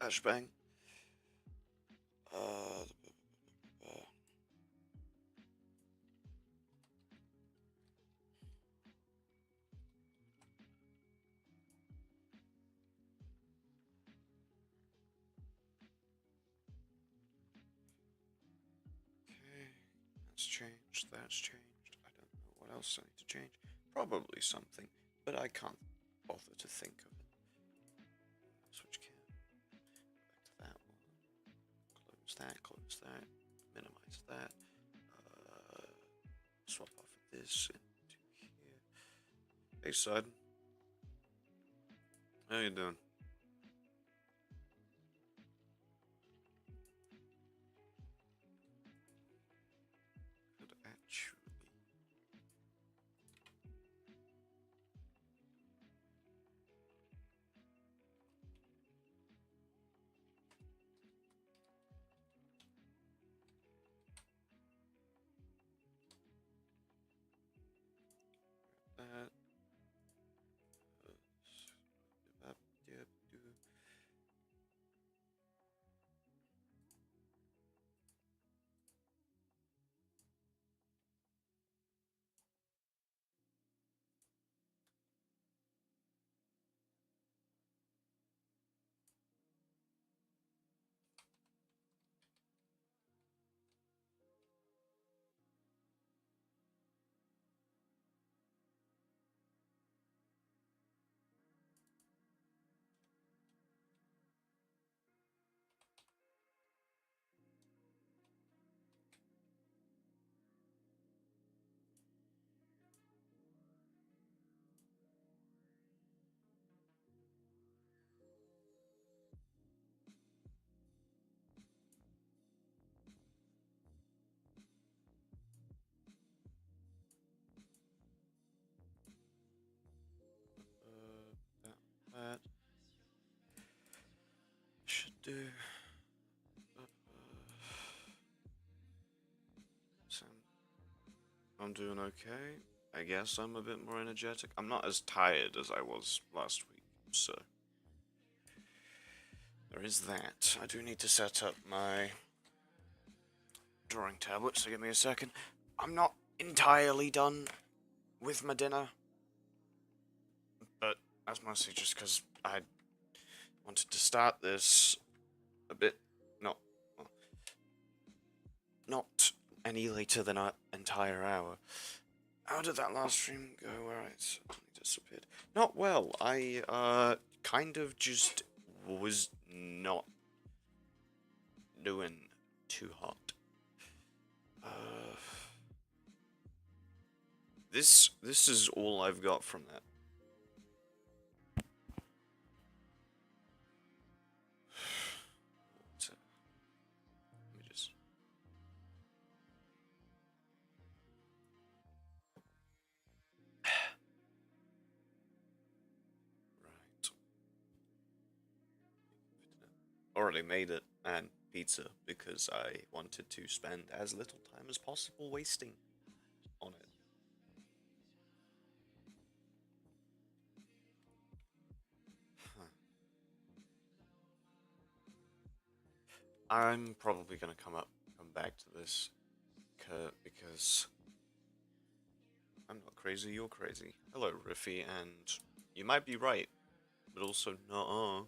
Flashbang. Uh, okay, that's changed. That's changed. I don't know what else I need to change. Probably something, but I can't bother to think of it. Switch cam. Back to that one. Close that. Close that. Minimize that. Swap off of this into here. Hey, Sud. How you doing? Could actually. That. Yep. That should do. So I'm doing okay. I guess I'm a bit more energetic. I'm not as tired as I was last week, so there is that. I do need to set up my drawing tablet, so give me a second. I'm not entirely done with my dinner, but that's mostly just because I wanted to start this a bit not not any later than an entire hour. How did that last stream go where I suddenly disappeared? Not well. I kind of just was not doing too hot. Uh, this is all I've got from that. Let me just. Right. Already made it and pizza because I wanted to spend as little time as possible wasting on it. Huh. I'm probably gonna come back to this, because I'm not crazy, you're crazy. Hello, Riffy, and you might be right, but also no.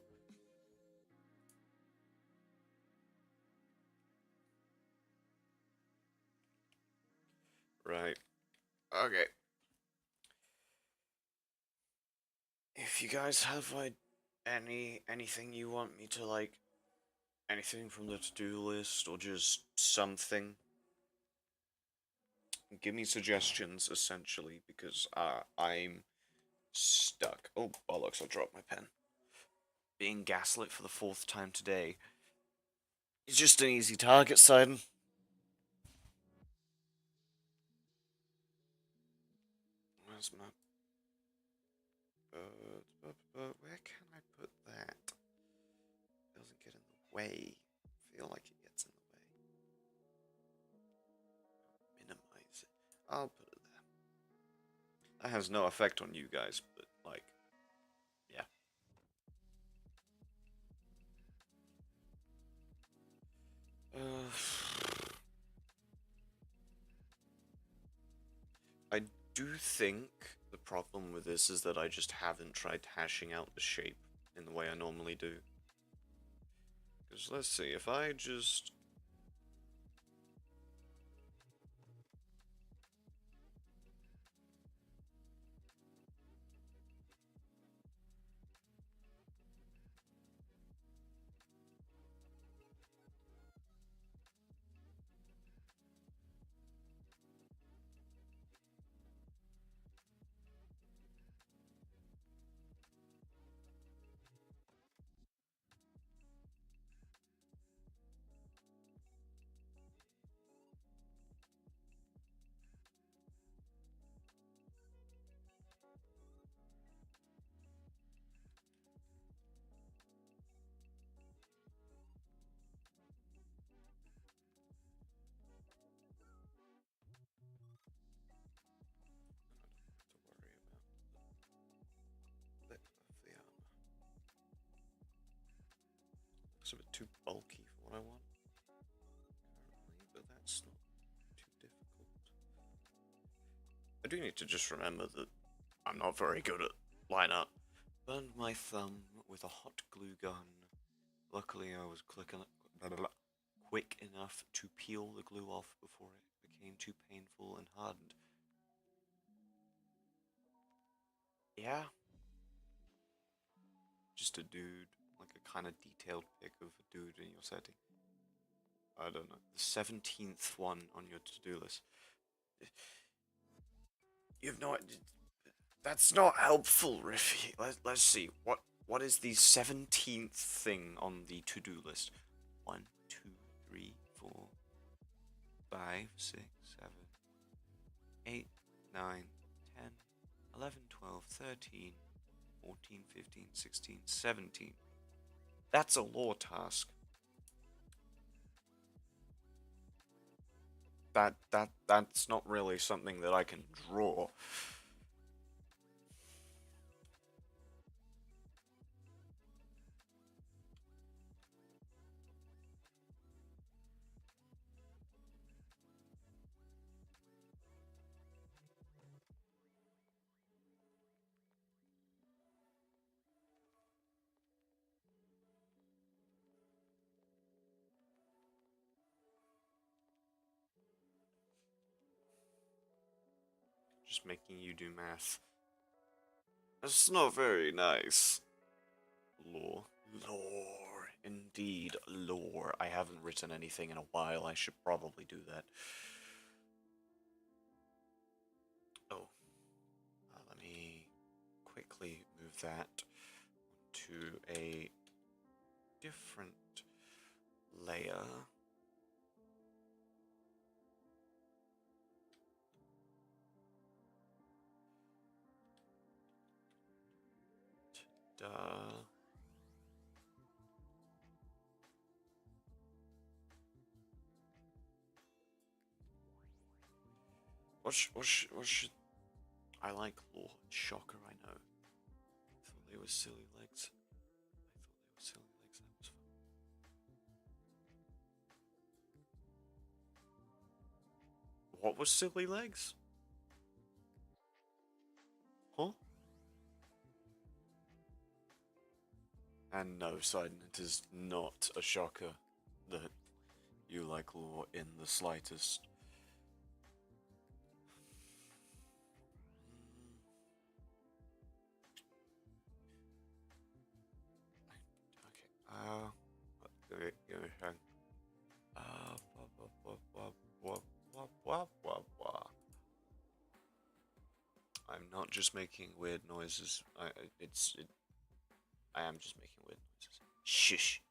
Right. Okay. If you guys have like anything you want me to like, anything from the to-do list or just something, give me suggestions essentially because I'm stuck. Oh bollocks! I dropped my pen. Being gaslit for the fourth time today. It's just an easy target, Sidon. Where's my... where can I put that? It doesn't get in the way. I feel like it gets in the way. Minimize it. I'll put it there. That has no effect on you guys, but like, yeah. do think the problem with this is that I just haven't tried hashing out the shape in the way I normally do. Because let's see, if I just... It's a bit too bulky for what I want currently, but that's not too difficult. I do need to just remember that I'm not very good at line up. Burned my thumb with a hot glue gun. Luckily, I was quick enough to peel the glue off before it became too painful and hardened. Yeah. Just a dude, like a kind of detailed pic of a dude in your setting. I don't know. The 17th one on your to-do list. You have no idea. That's not helpful, Riffy. Let's see. What is the 17th thing on the to-do list? 1, 2, 3, 4, 5, 6, 7, 8, 9, 10, 11, 12, 13, 14, 15, 16, 17. That's a lore task. That's not really something that I can draw. Just making you do math. That's not very nice. Lore. Lore. Indeed, lore. I haven't written anything in a while. I should probably do that. Oh. Let me quickly move that to a different layer. Ta-da. What should I like lore? Shocker, I know. I thought they were silly legs. That was fun. What was silly legs? Huh? And no, Sidon, it is not a shocker that you like lore in the slightest. Okay, give me a second. I'm not just making weird noises. I am just making weird noises. Shush.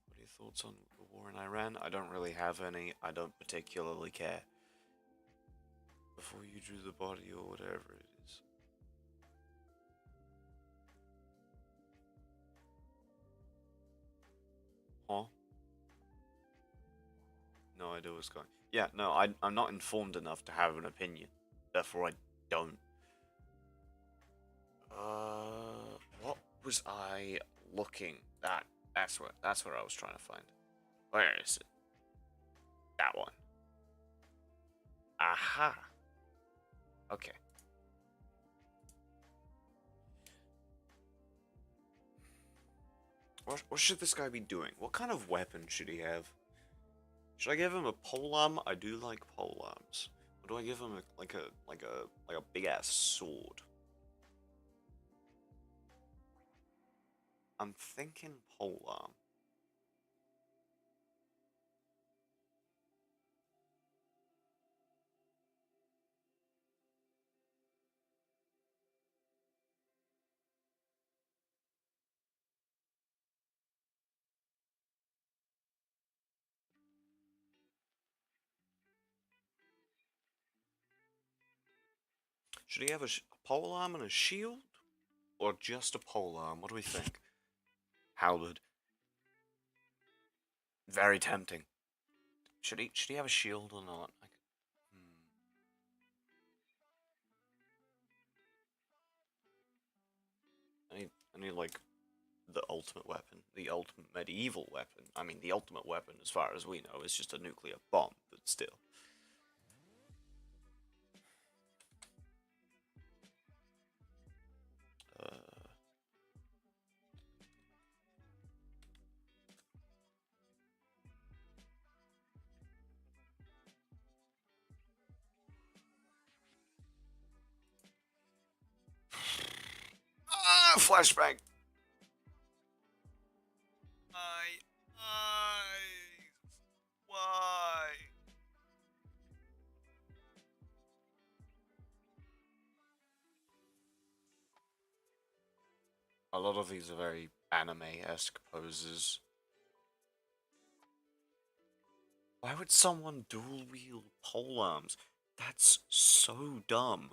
What are your thoughts on the war in Iran? I don't really have any. I don't particularly care. Before you drew the body or whatever it is. Huh? No idea what's going. Yeah, no, I'm not informed enough to have an opinion. Therefore, I don't. What was I looking at? That's what I was trying to find. Where is it? That one. Aha. Okay. What should this guy be doing? What kind of weapon should he have? Should I give him a polearm? I do like polearms. Or do I give him like a big ass sword? I'm thinking polearm. Should he have a polearm and a shield? Or just a polearm? What do we think? Halberd. Very tempting. Should he have a shield or not? I need like the ultimate weapon, the ultimate medieval weapon. I mean, the ultimate weapon, as far as we know, is just a nuclear bomb, but still. Flashbang. My eyes. Why? A lot of these are very anime-esque poses. Why would someone dual wield polearms? That's so dumb.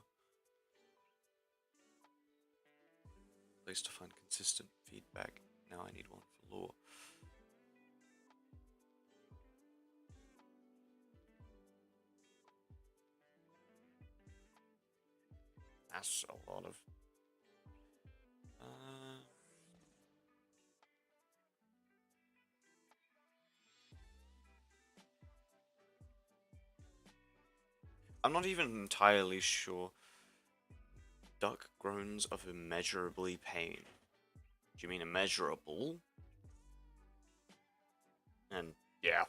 Place to find consistent feedback. Now I need one for lore. That's a lot of. I'm not even entirely sure. Duck groans of immeasurably pain. Do you mean immeasurable? And yeah.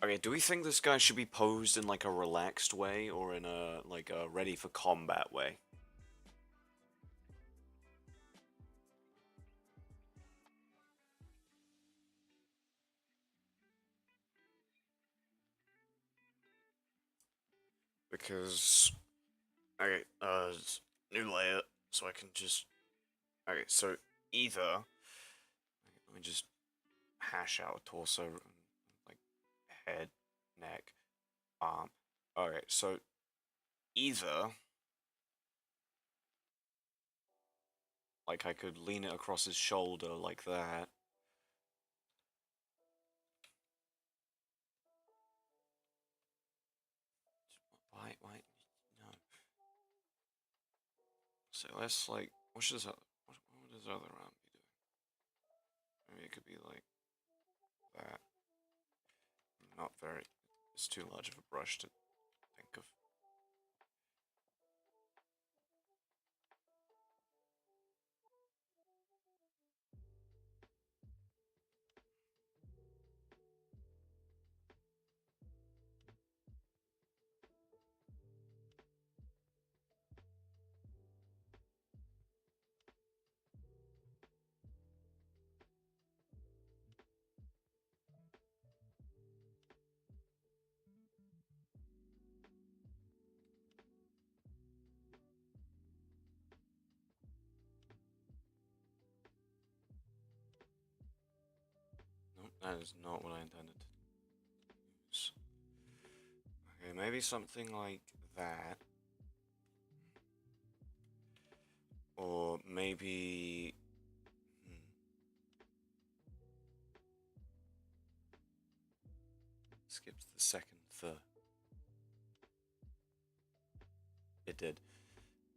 Okay, do we think this guy should be posed in like a relaxed way or in a like a ready for combat way? Because okay, new layer, so I can just okay. So either let me just hash out torso, like head, neck, arm. Okay, so either like I could lean it across his shoulder like that. Why, no. So let's like, what should this, what would his other arm be doing? Maybe it could be like that. Not very, it's too large of a brush to think of. Nope, that is not what I intended to use. Okay, maybe something like that. Or maybe... Skipped the second third. It did.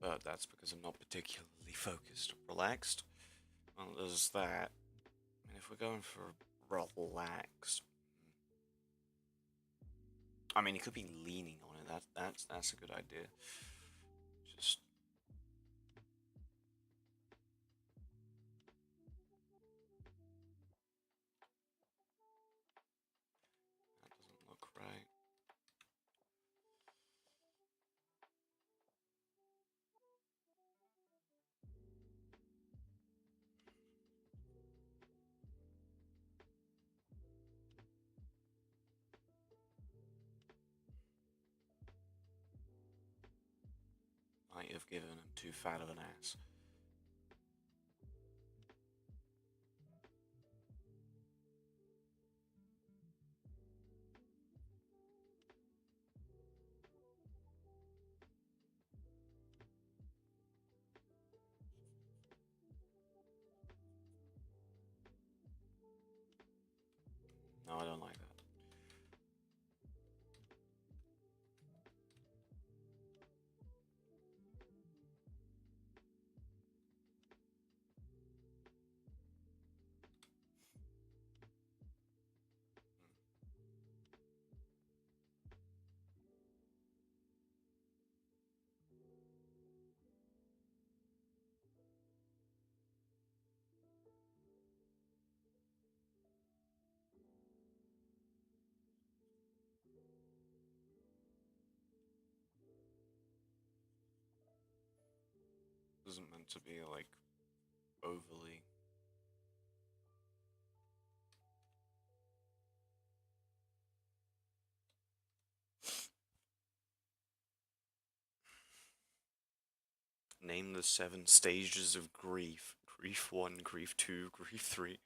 But that's because I'm not particularly focused or relaxed. Well, there's that. I mean, if we're going for relaxed... I mean, he could be leaning on it. that's a good idea. Just that doesn't look right. Might have given him too fat of an ass. No, I don't like that. Isn't meant to be like overly. Name the 7 stages of grief. Grief 1, grief 2, grief 3.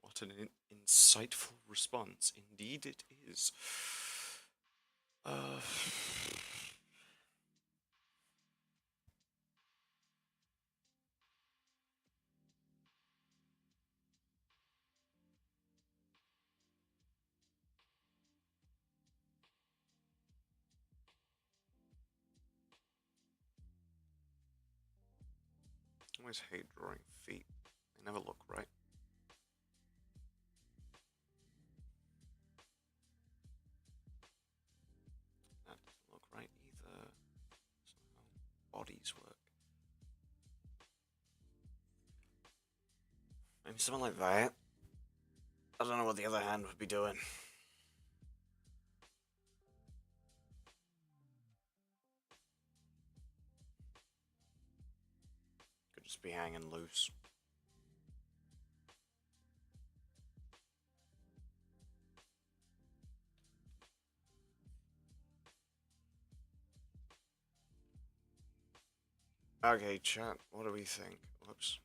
What an insightful response. Indeed it is. Uh... I always hate drawing feet. They never look right. That doesn't look right either. Somehow bodies work. Maybe something like that. I don't know what the other hand would be doing. Could just be hanging loose. Okay, chat, what do we think? Whoops.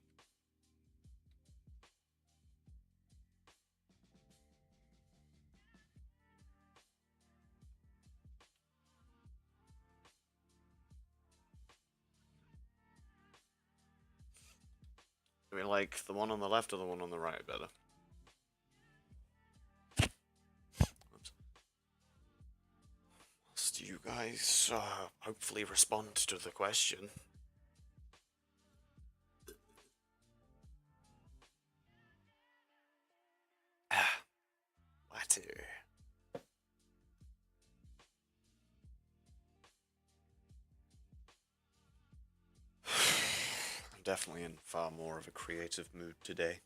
Do we like the one on the left or the one on the right better? Whoops. Whilst you guys hopefully respond to the question. Water. I'm definitely in far more of a creative mood today.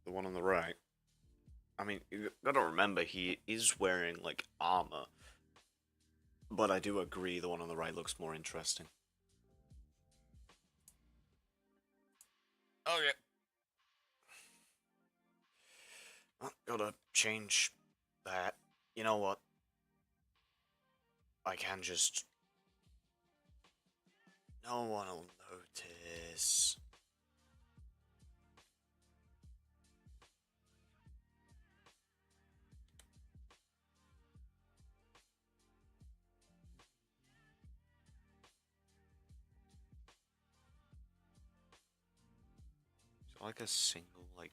The one on the right. I mean, you gotta remember he is wearing like armor. But I do agree the one on the right looks more interesting. Okay. Well, gotta change that. You know what? I can just... No one will notice. Like a single, like...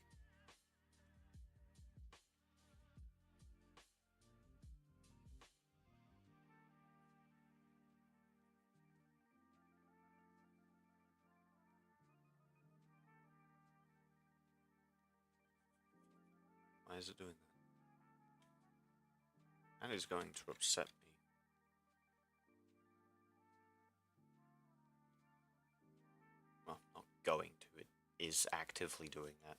Why is it doing that? That is going to upset me. Well, not going to, it is actively doing that.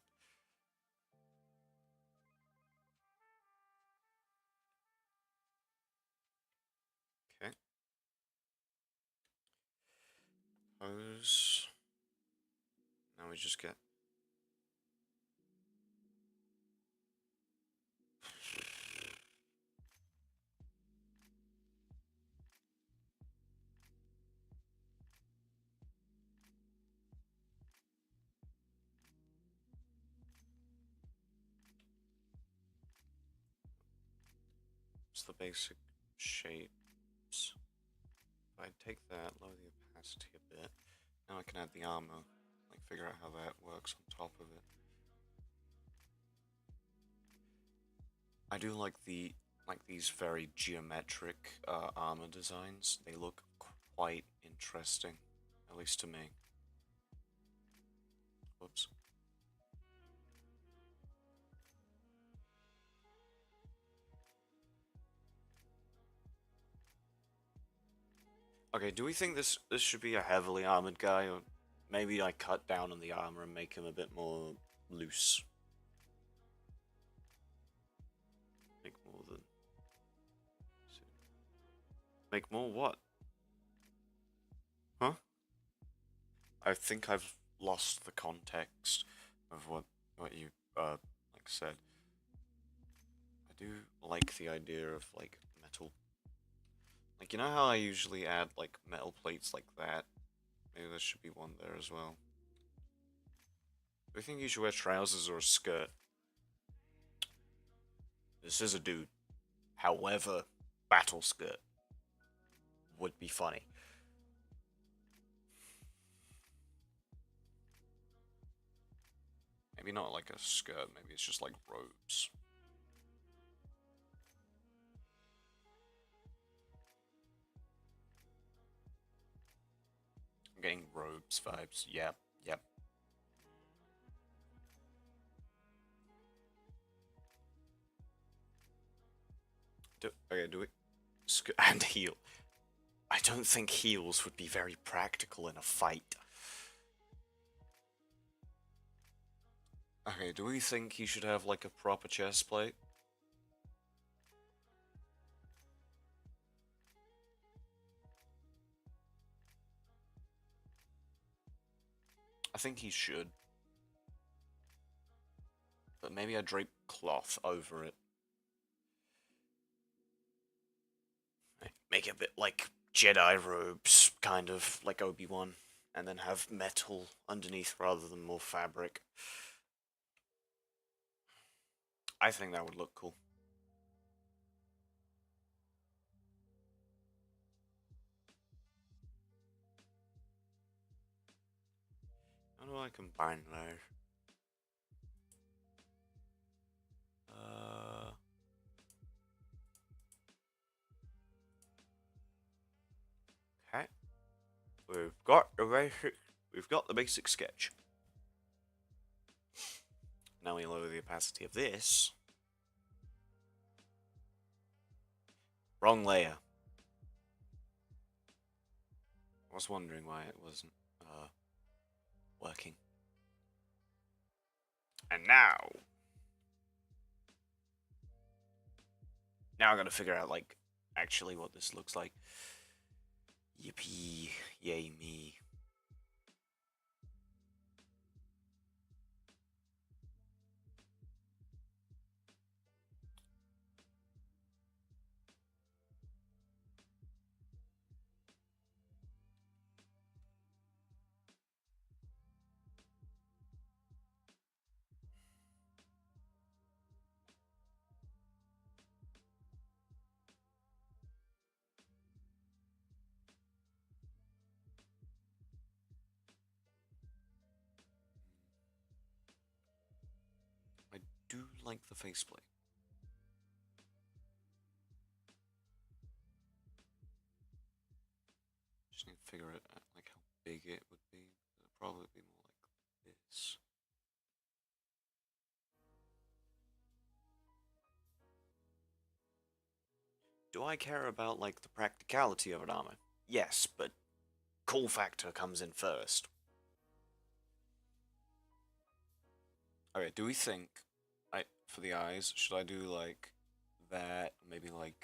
Okay. Pose. Now we just get... It's the basic shapes. If I take that, lower the opacity a bit, now I can add the armor, like figure out how that works on top of it. I do like these very geometric armor designs. They look quite interesting, at least to me. Whoops. Okay, do we think this should be a heavily armored guy, or maybe I cut down on the armor and make him a bit more loose? Make more than... Make more what? Huh? I think I've lost the context of what you like said. I do like the idea of like metal. Like, you know how I usually add like metal plates like that? Maybe there should be one there as well. Do you think you should wear trousers or a skirt? This is a dude. However, battle skirt would be funny. Maybe not like a skirt, maybe it's just like robes. I'm getting robes vibes. Yep, yep. Okay, do it. And heal. I don't think heals would be very practical in a fight. Okay, do we think he should have like a proper chest plate? I think he should. But maybe I drape cloth over it. Make it a bit like Jedi robes, kind of like Obi-Wan. And then have metal underneath rather than more fabric. I think that would look cool. How do I combine those? Okay. We've got the basic sketch. Now we lower the opacity of this. Wrong layer. I was wondering why it wasn't working. And now I gotta figure out like actually what this looks like. Yippee, yay me. do like the faceplate. Just need to figure it out, like how big it would be. It'd probably be more like this. Do I care about like the practicality of an armor? Yes, but cool factor comes in first. Okay, do we think I for the eyes, should I do like that, maybe like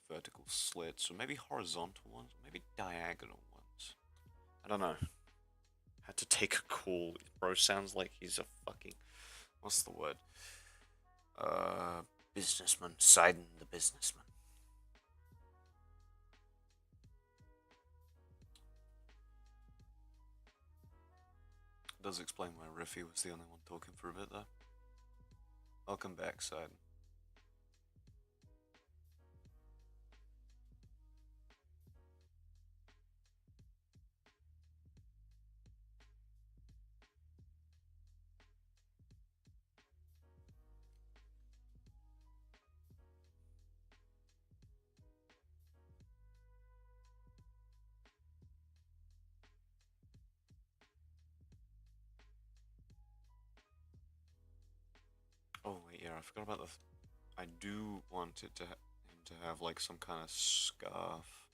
vertical slits, or maybe horizontal ones, or maybe diagonal ones? I don't know. Had to take a call. Bro sounds like he's a fucking what's the word? Uh businessman. Sidon the businessman. Does explain why Riffy was the only one talking for a bit though. Welcome back, Sidon. Oh wait, yeah, I forgot about I do want it to him to have like some kind of scarf.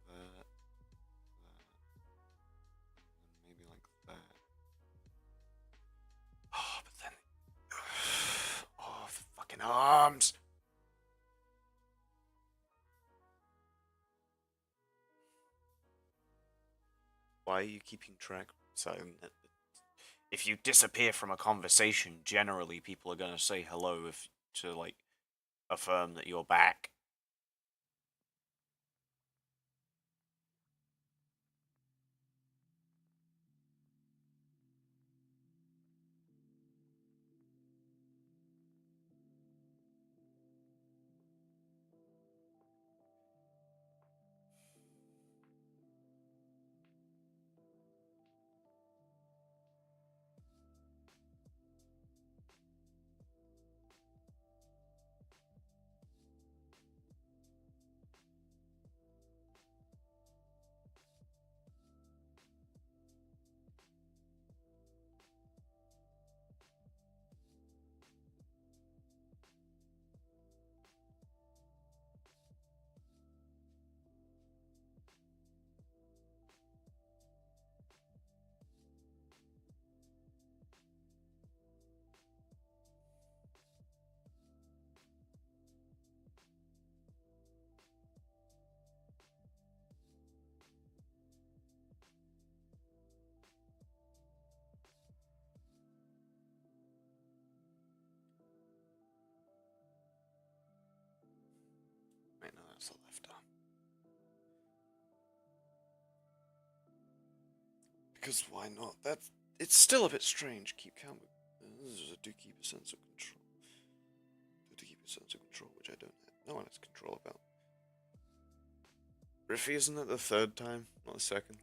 That, and maybe like that. Oh, but then, oh, the fucking arms. Why are you keeping track? So, if you disappear from a conversation, generally people are gonna say hello if to like affirm that you're back. Wait, no, that's the left arm. Because why not? It's still a bit strange. Keep calm. I do keep a sense of control. To keep a sense of control, which I don't have. No one has control about. Riffy, isn't that the third time, not the second?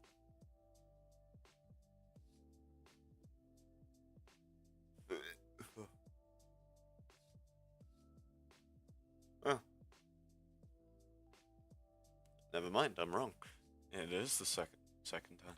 Oh, never mind. I'm wrong. It is the second time.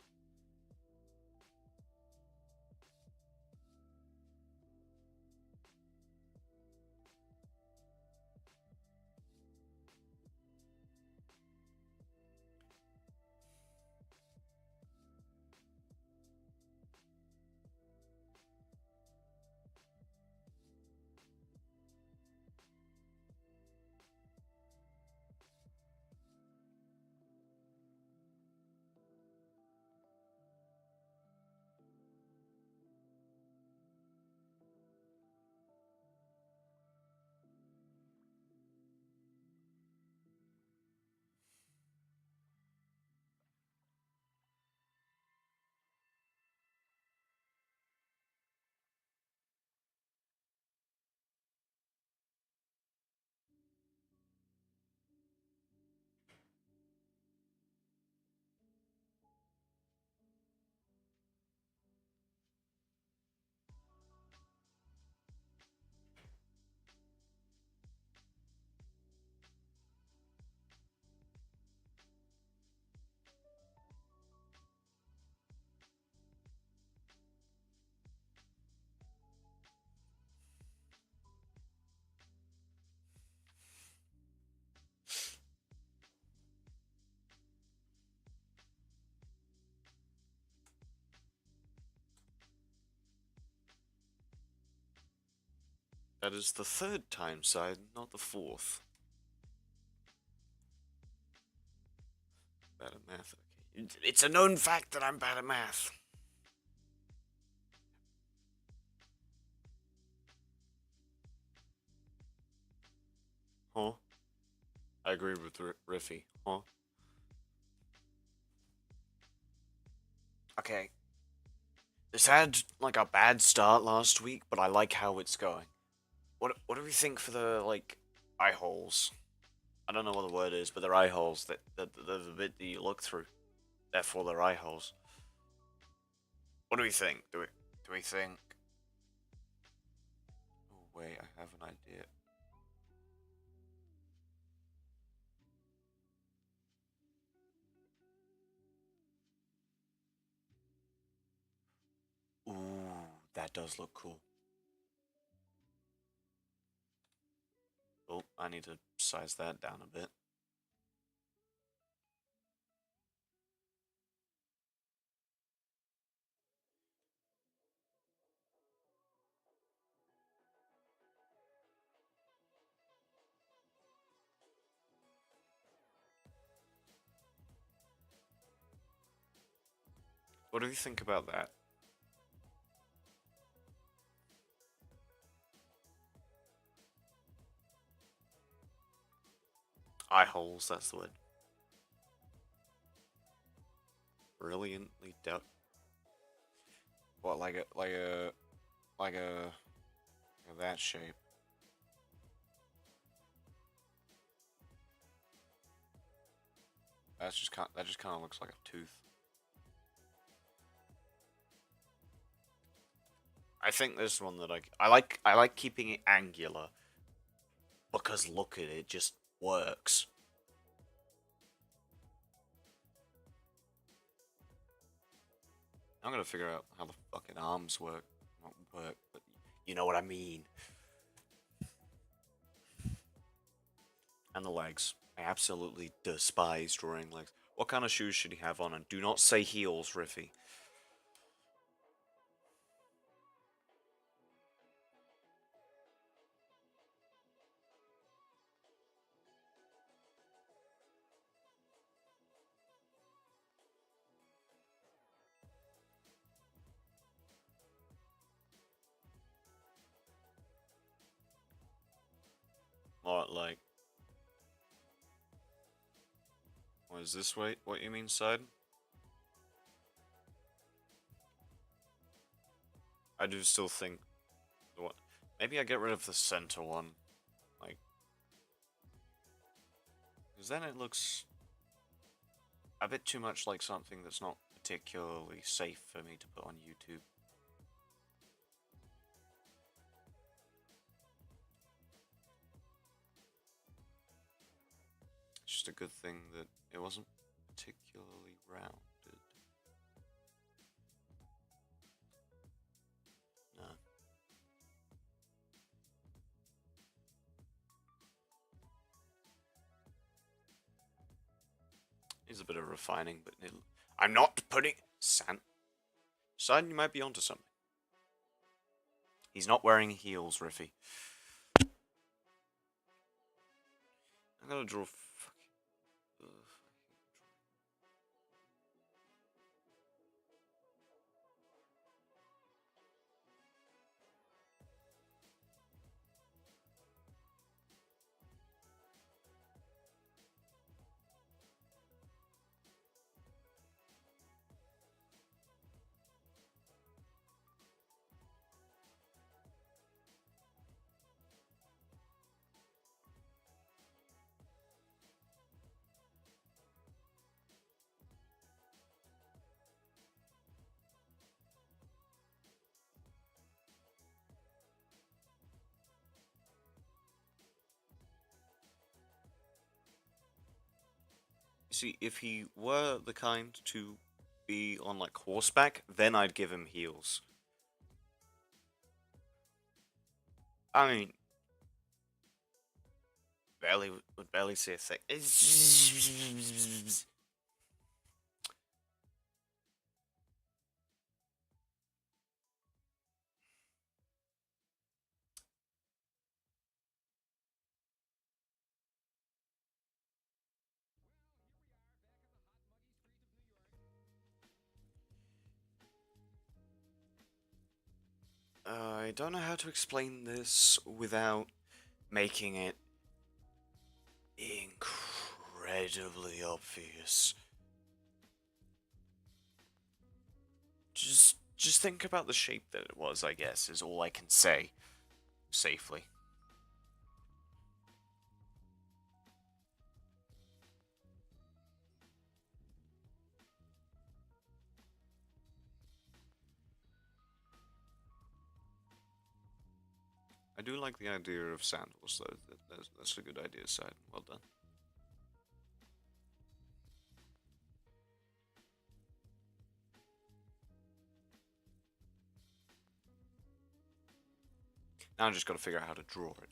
That is the third time, side, not the fourth. Bad at math. Okay. It's a known fact that I'm bad at math. Huh? I agree with Riffy. Huh? Okay. This had like a bad start last week, but I like how it's going. What do we think for the like eye holes? I don't know what the word is, but they're eye holes. That the bit that you look through. Therefore, they're eye holes. What do we think? Do we think? Oh wait, I have an idea. Ooh, that does look cool. Oh, I need to size that down a bit. What do you think about that? Eye holes, that's the word. Brilliantly done. What, like that shape? That just kind of looks like a tooth. I think this one that I like keeping it angular because look at it, it just works. I'm gonna figure out how the fucking arms work. Not work, but you know what I mean. And the legs. I absolutely despise drawing legs. What kind of shoes should he have on? And do not say heels, Riffy. What, like... What is this way? What you mean, side? I do still think... What? Maybe I get rid of the center one. Like... Because then it looks... a bit too much like something that's not particularly safe for me to put on YouTube. It's just a good thing that it wasn't particularly rounded. No. Needs a bit of refining, but I'm not putting... Side, you might be onto something. He's not wearing heels, Riffy. I'm gonna draw... See, if he were the kind to be on, like, horseback, then I'd give him heels. I mean... would barely see a thing. don't know how to explain this without making it incredibly obvious. Just think about the shape that it was, I guess, is all I can say safely. I do like the idea of sandals, though. That's a good idea, Side. Well done. Now I just got to figure out how to draw it.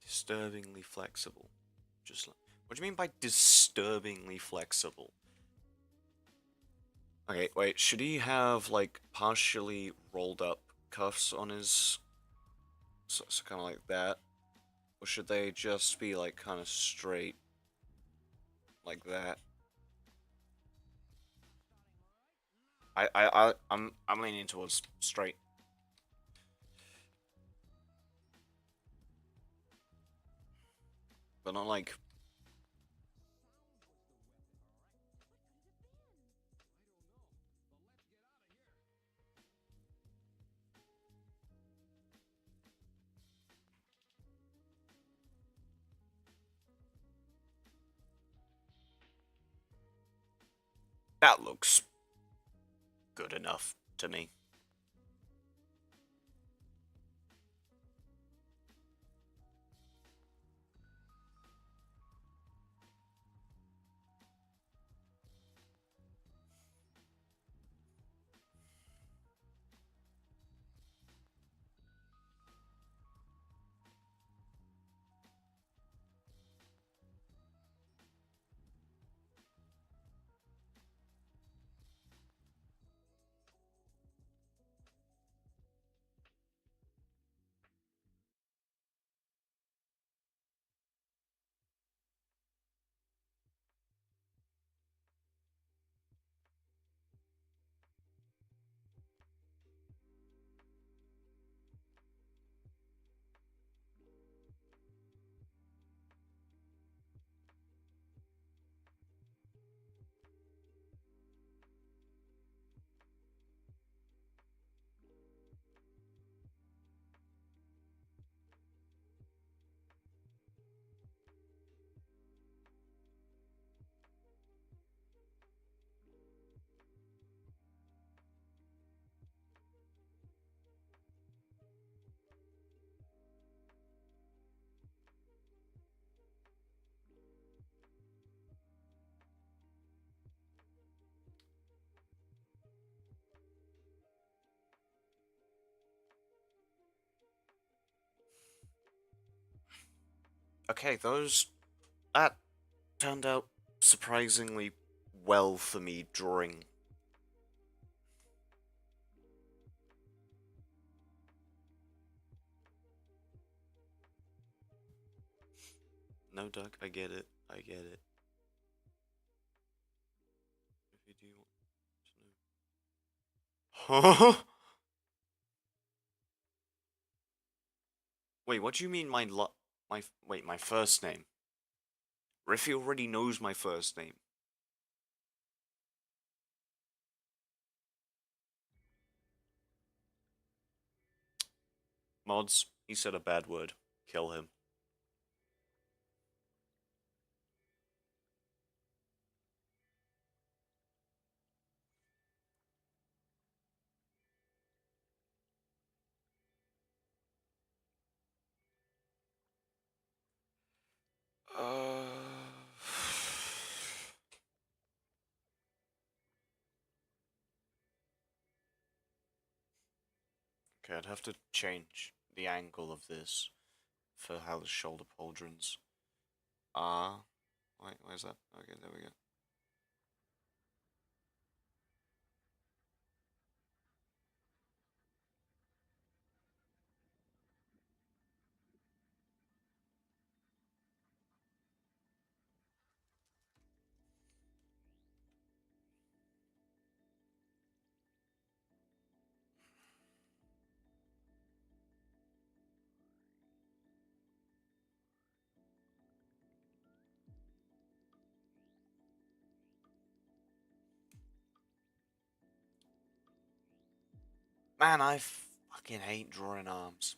Disturbingly flexible. Just like, what do you mean by disturbingly flexible? Okay, wait. Should he have like partially rolled up cuffs on his, so kind of like that, or should they just be like kind of straight, like that? I'm leaning towards straight. But not like. That looks good enough to me. Okay, that turned out surprisingly well for me drawing. No, Doug, I get it. I get it. If you do want to know. Huh? Wait, what do you mean my first name? Riffy already knows my first name. Mods, he said a bad word. Kill him. Okay, I'd have to change the angle of this for how the shoulder pauldrons are. Wait, where's that? Okay, there we go. Man, I fucking hate drawing arms.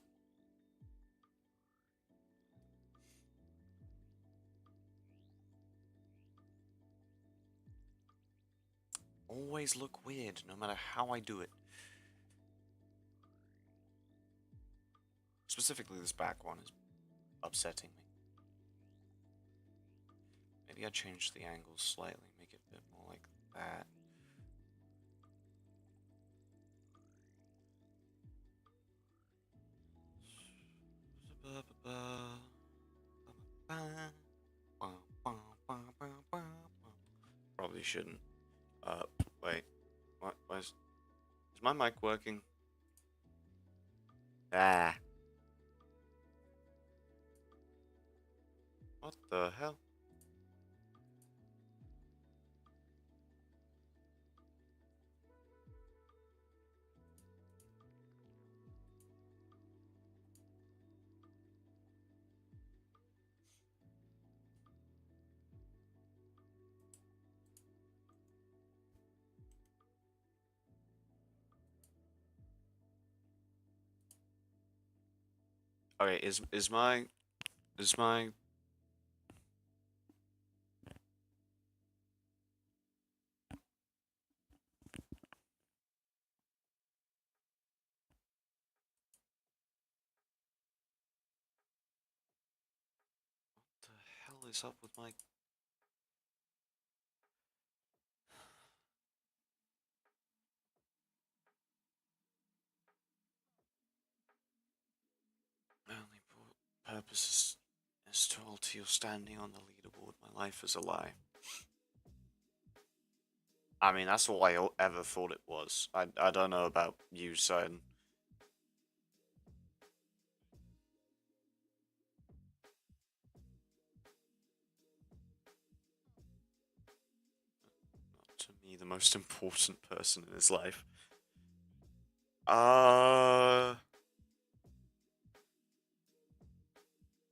Always look weird, no matter how I do it. Specifically, this back one is upsetting me. Maybe I change the angle slightly, make it a bit more like that. Probably shouldn't. Wait. What? Is my mic working? Ah. What the hell? Okay, is my the hell is up with my only purpose is to alter your standing on the leaderboard. My life is a lie. I mean, that's all I ever thought it was. I don't know about you, son. Not to me, the most important person in his life.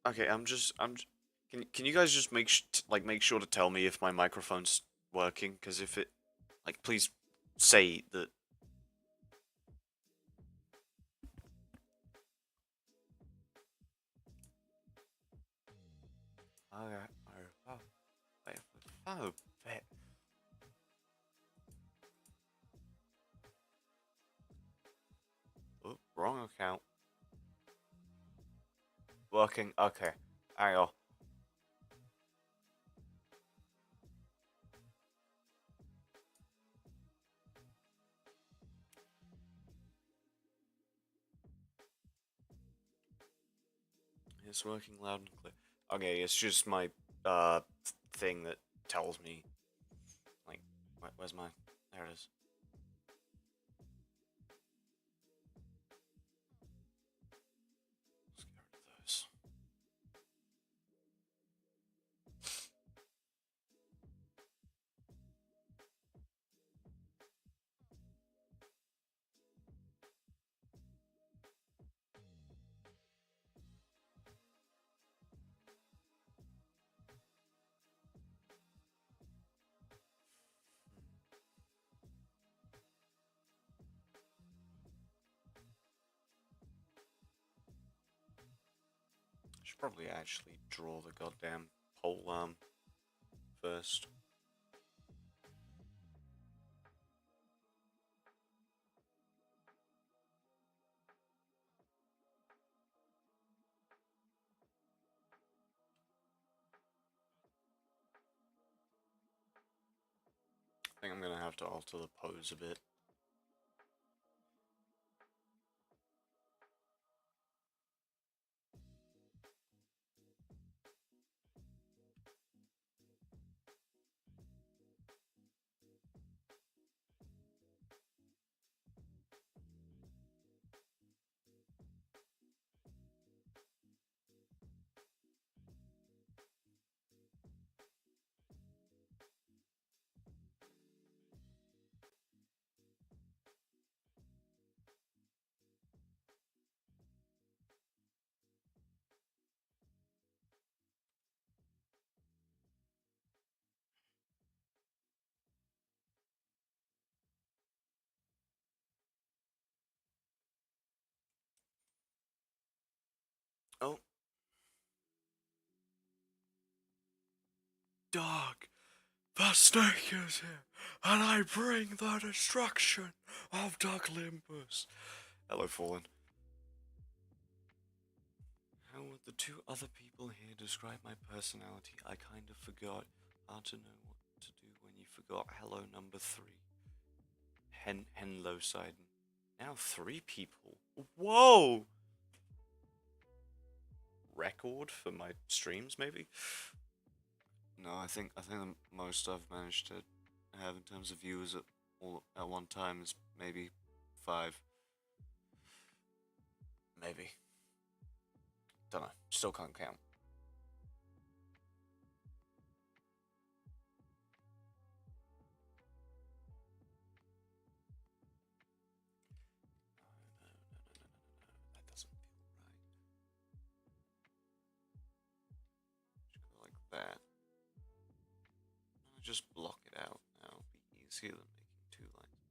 Okay, can you guys just make sure to tell me if my microphone's working? Because if it, like, please say that. Okay. Oh, oh, wrong account. Working. Okay. Hang on. It's working loud and clear. Okay, it's just my thing that tells me, like, where's my, there it is. Let's get rid of those. Should probably actually draw the goddamn pole arm first. I think I'm gonna have to alter the pose a bit. Oh. Dog, the snake is here, and I bring the destruction of Dark Olympus. Hello, Fallen. How would the two other people here describe my personality? I kind of forgot. Hard to know what to do when you forgot. Hello, number 3. Henlo Sidon. Now 3 people. Whoa! Record for my streams, maybe? No, I think the most I've managed to have in terms of viewers at one time is maybe 5. Maybe. Don't know. Still can't count. No. That doesn't feel right. Just go like that. I'll just block it out now. It'll be easier than making 2 lines.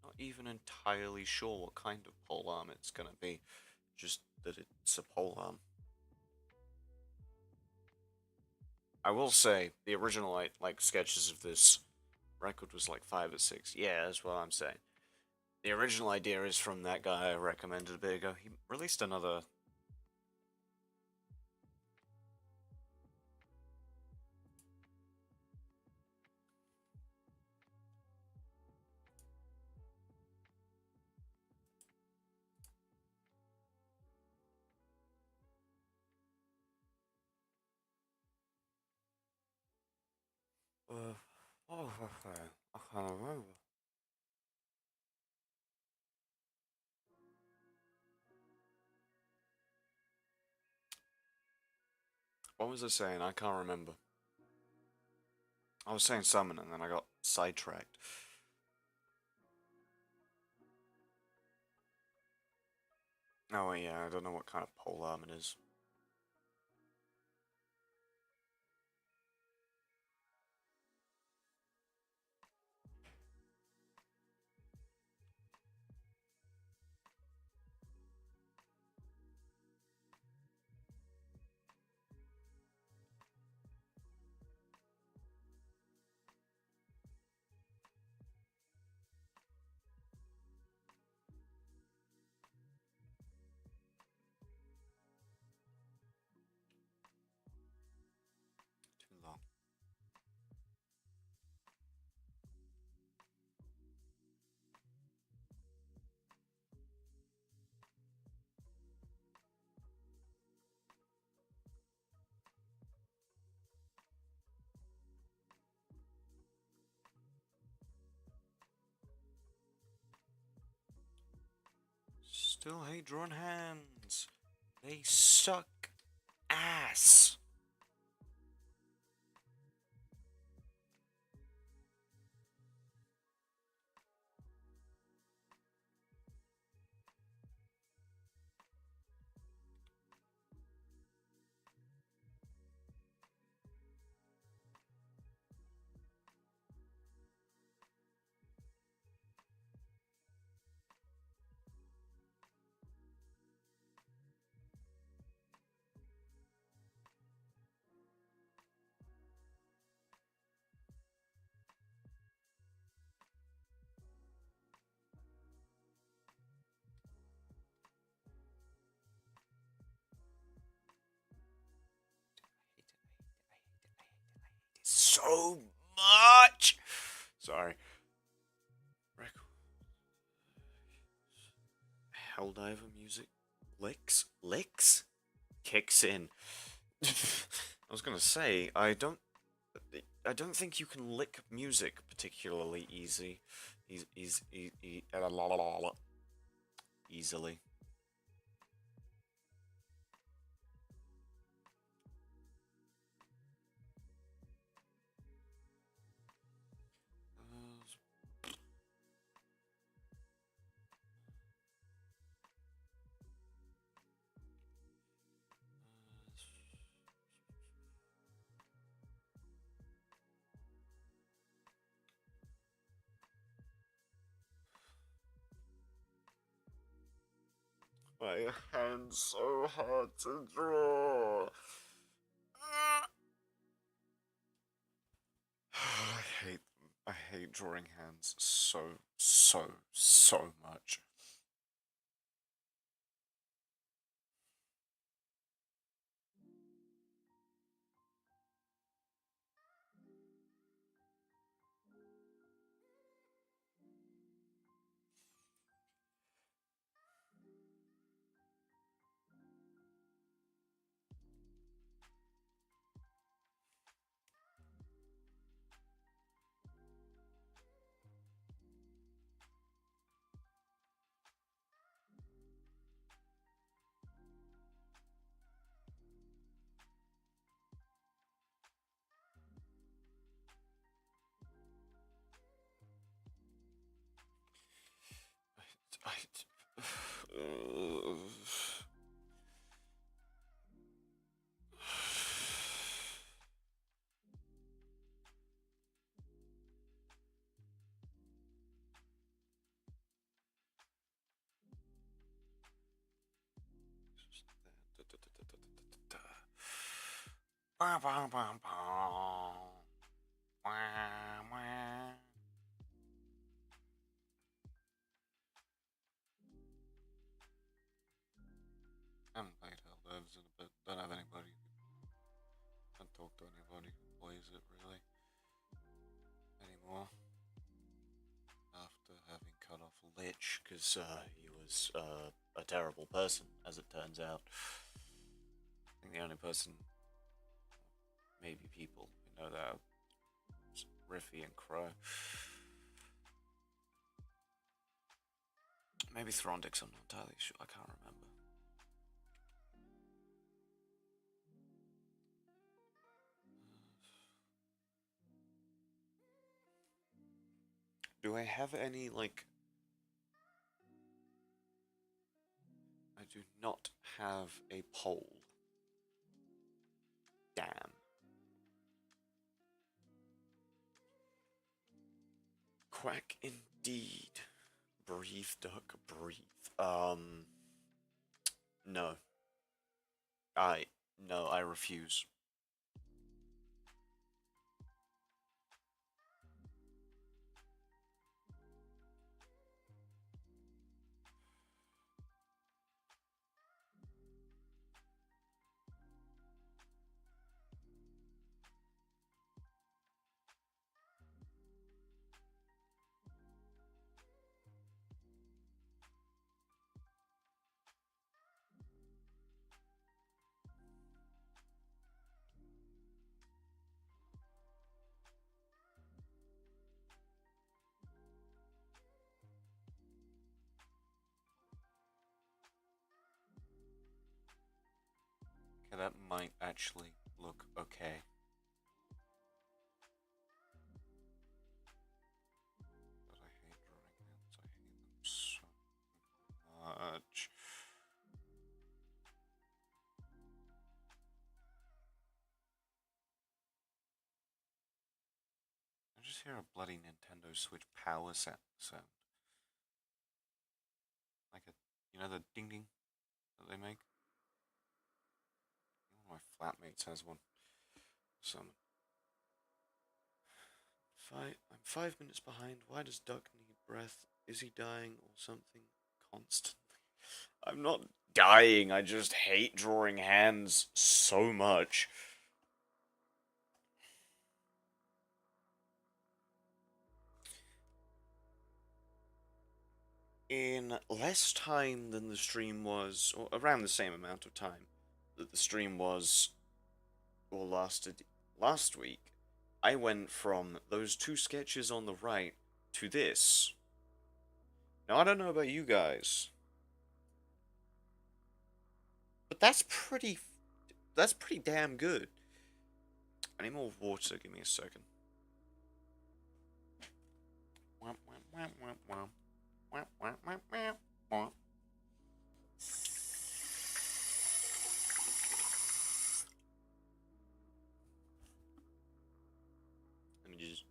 Not even entirely sure what kind of polearm it's gonna be. Just that it's a polearm. I will say the original like sketches of this record was like 5 or 6. Yeah, that's what I'm saying. The original idea is from that guy I recommended a bit ago. He released another. Okay. I can't remember. What was I saying? I can't remember. I was saying summon and then I got sidetracked. Oh yeah, I don't know what kind of polearm it is. Too long. Still hate drawn hands. They suck ass. So much. Sorry. Helldiver music licks kicks in. I was gonna say I don't think you can lick music particularly easily. My hand's so hard to draw. I hate them. I hate drawing hands so much. Uh, Bah, bah, bah, bah. Wah, wah. I haven't played Hell Lives in a bit. Don't have anybody. Can't talk to anybody who plays it really anymore. After having cut off Lich, because he was a terrible person, as it turns out. I think the only person, maybe people who know that, is Riffy and Crow. Maybe Throndix, I'm not entirely sure. I can't remember. Do I have any, like... I do not have a poll. Damn. Quack indeed. Breathe, duck, breathe. No. No, I refuse. Okay, that might actually look okay. But I hate drawing hands. I hate them so much. I just hear a bloody Nintendo Switch power sound. Like a, you know, the ding ding that they make? One of my flatmates has one. Some. I'm 5 minutes behind. Why does Duck need breath? Is he dying or something? Constantly. I'm not dying. I just hate drawing hands so much. In less time than the stream was, or around the same amount of time that the stream was, or lasted last week, I went from those two sketches on the right to this. Now, I don't know about you guys, but that's pretty damn good. I need more water. Give me a second. Let me just.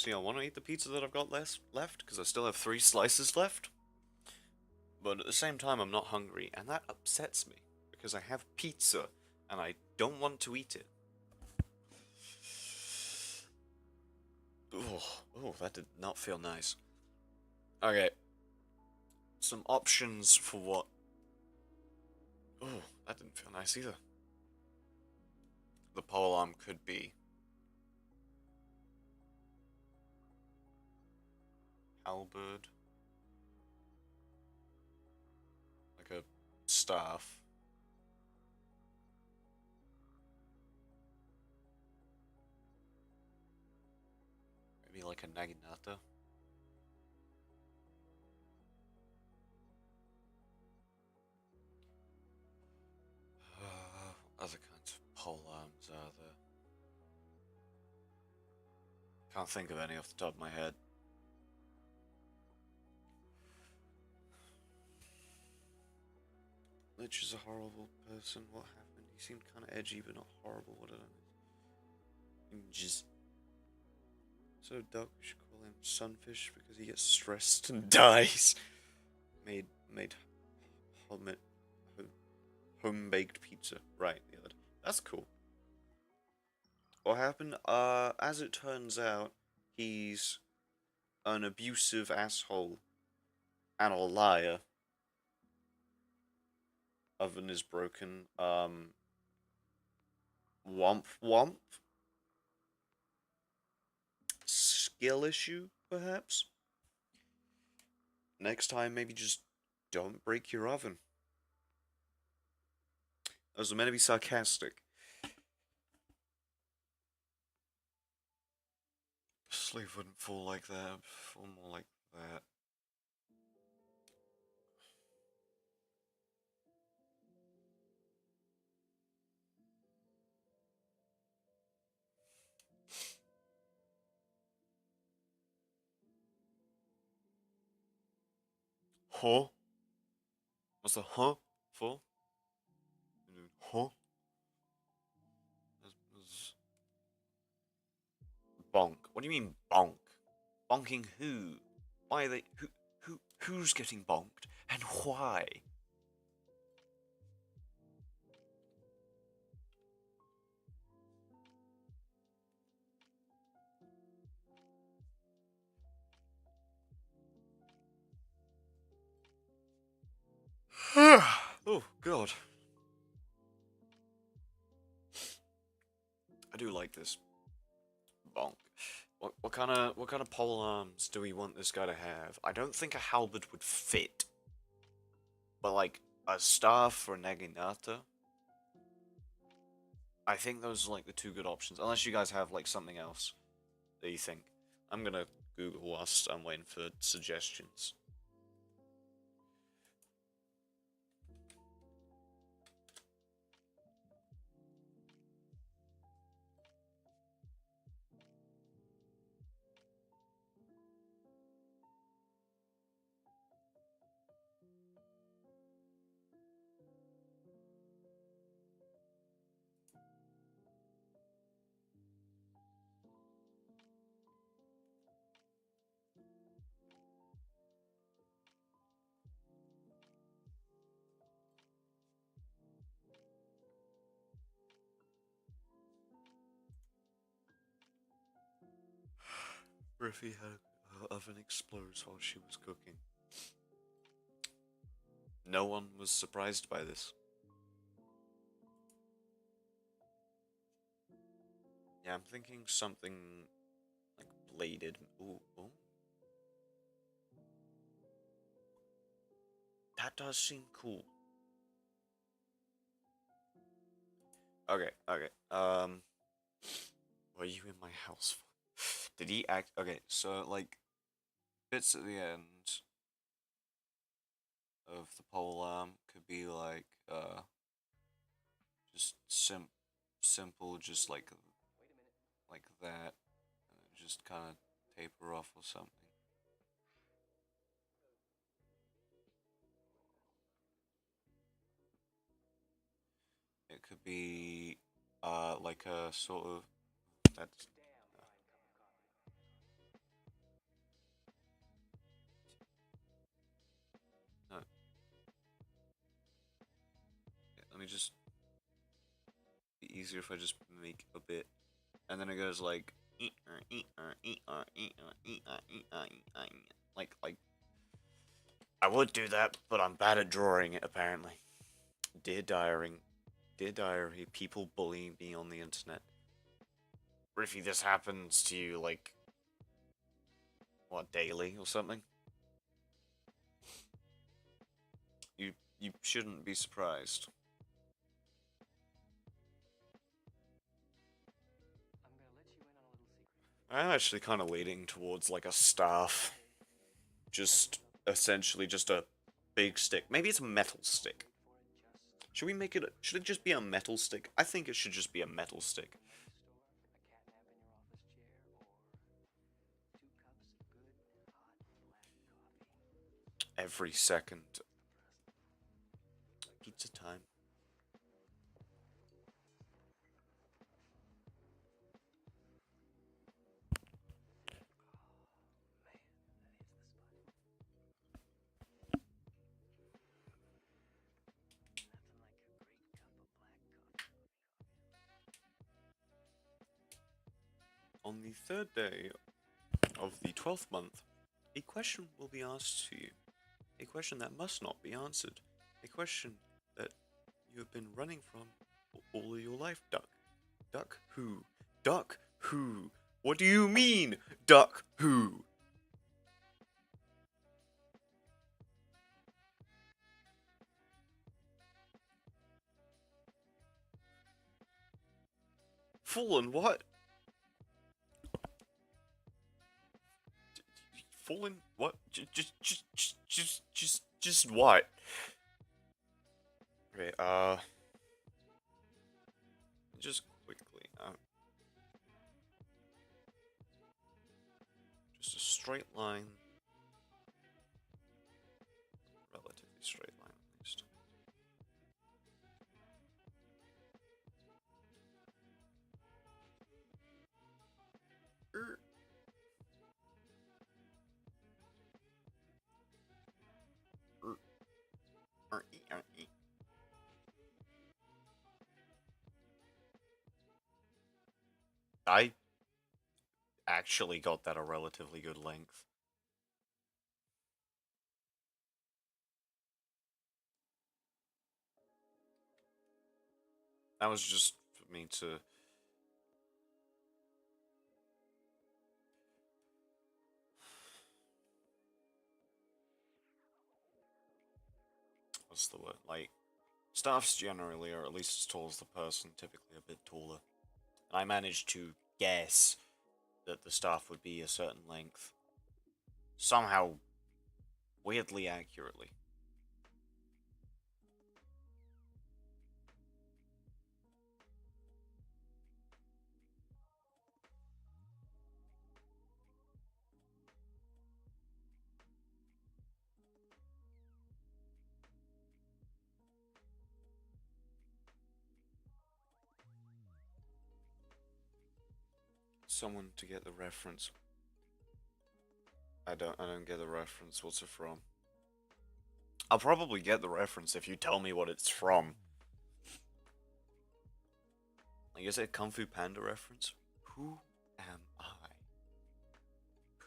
See, I want to eat the pizza that I've got left, because I still have 3 slices left. But at the same time, I'm not hungry, and that upsets me, because I have pizza, and I don't want to eat it. Oh, that did not feel nice. Okay. Some options for what? Oh, that didn't feel nice either. The polearm could be halberd, like a staff. Maybe like a naginata. Other kinds of polearms are there? Can't think of any off the top of my head. Lich is a horrible person. What happened? He seemed kind of edgy, but not horrible. What did I miss? Just so Duck, we should call him Sunfish because he gets stressed and dies. Made home baked pizza. Right, the other day. That's cool. What happened? As it turns out, he's an abusive asshole and a liar. Oven is broken. Womp womp. Skill issue, perhaps? Next time, maybe just don't break your oven. I was meant to be sarcastic. Sleeve wouldn't fall like that. Fall more like that. Huh? What's the huh for? Huh? Bonk. What do you mean bonk? Bonking who? Why are they? Who's getting bonked and why? Oh God. I do like this. Bonk. What kind of pole arms do we want this guy to have? I don't think a halberd would fit. But like a staff or a naginata. I think those are like the 2 good options. Unless you guys have like something else that you think. I'm gonna Google whilst I'm waiting for suggestions. Griffey had her oven explodes while she was cooking. No one was surprised by this. Yeah, I'm thinking something like bladed. Ooh. That does seem cool. Okay. Were you in my house? Did he act? Okay, so like bits at the end of the polearm could be like just simple, just like that, and just kind of taper off or something. It could be like a sort of that's me just be easier if I just make a bit, and then it goes like like I would do that, but I'm bad at drawing it apparently. Dear diary, dear diary, people bullying me on the internet. Riffy, this happens to you like what, daily or something? You shouldn't be surprised. I'm actually kind of leaning towards like a staff. Just essentially just a big stick. Maybe it's a metal stick. Should we make it should it just be a metal stick? I think it should just be a metal stick. Every second. Pizza time. On the third day of the 12th month, a question will be asked to you. A question that must not be answered. A question that you have been running from all of your life, Duck. Duck who? Duck who? What do you mean, Duck who? Fallen what? Fallen what? Just what? Okay, just quickly, just a straight line. Relatively straight line, at least. I actually got that a relatively good length. That was just for me to... What's the word? Like, staffs generally are at least as tall as the person, typically a bit taller. And I managed to guess that the staff would be a certain length. Somehow, weirdly accurately. Someone to get the reference. I don't get the reference. What's it from? I'll probably get the reference if you tell me what it's from. Like, is it a Kung Fu Panda reference? Who am I?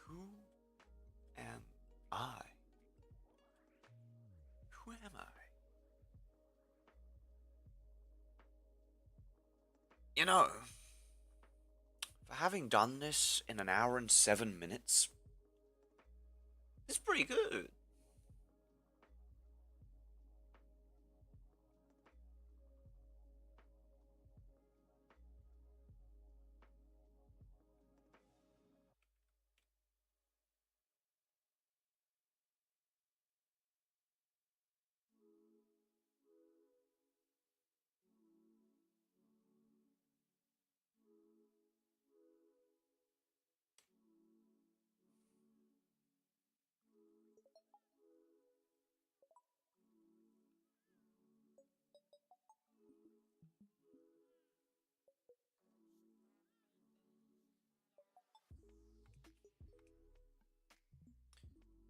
Who am I? Who am I? You know, for having done this in an hour and 7 minutes, it's pretty good.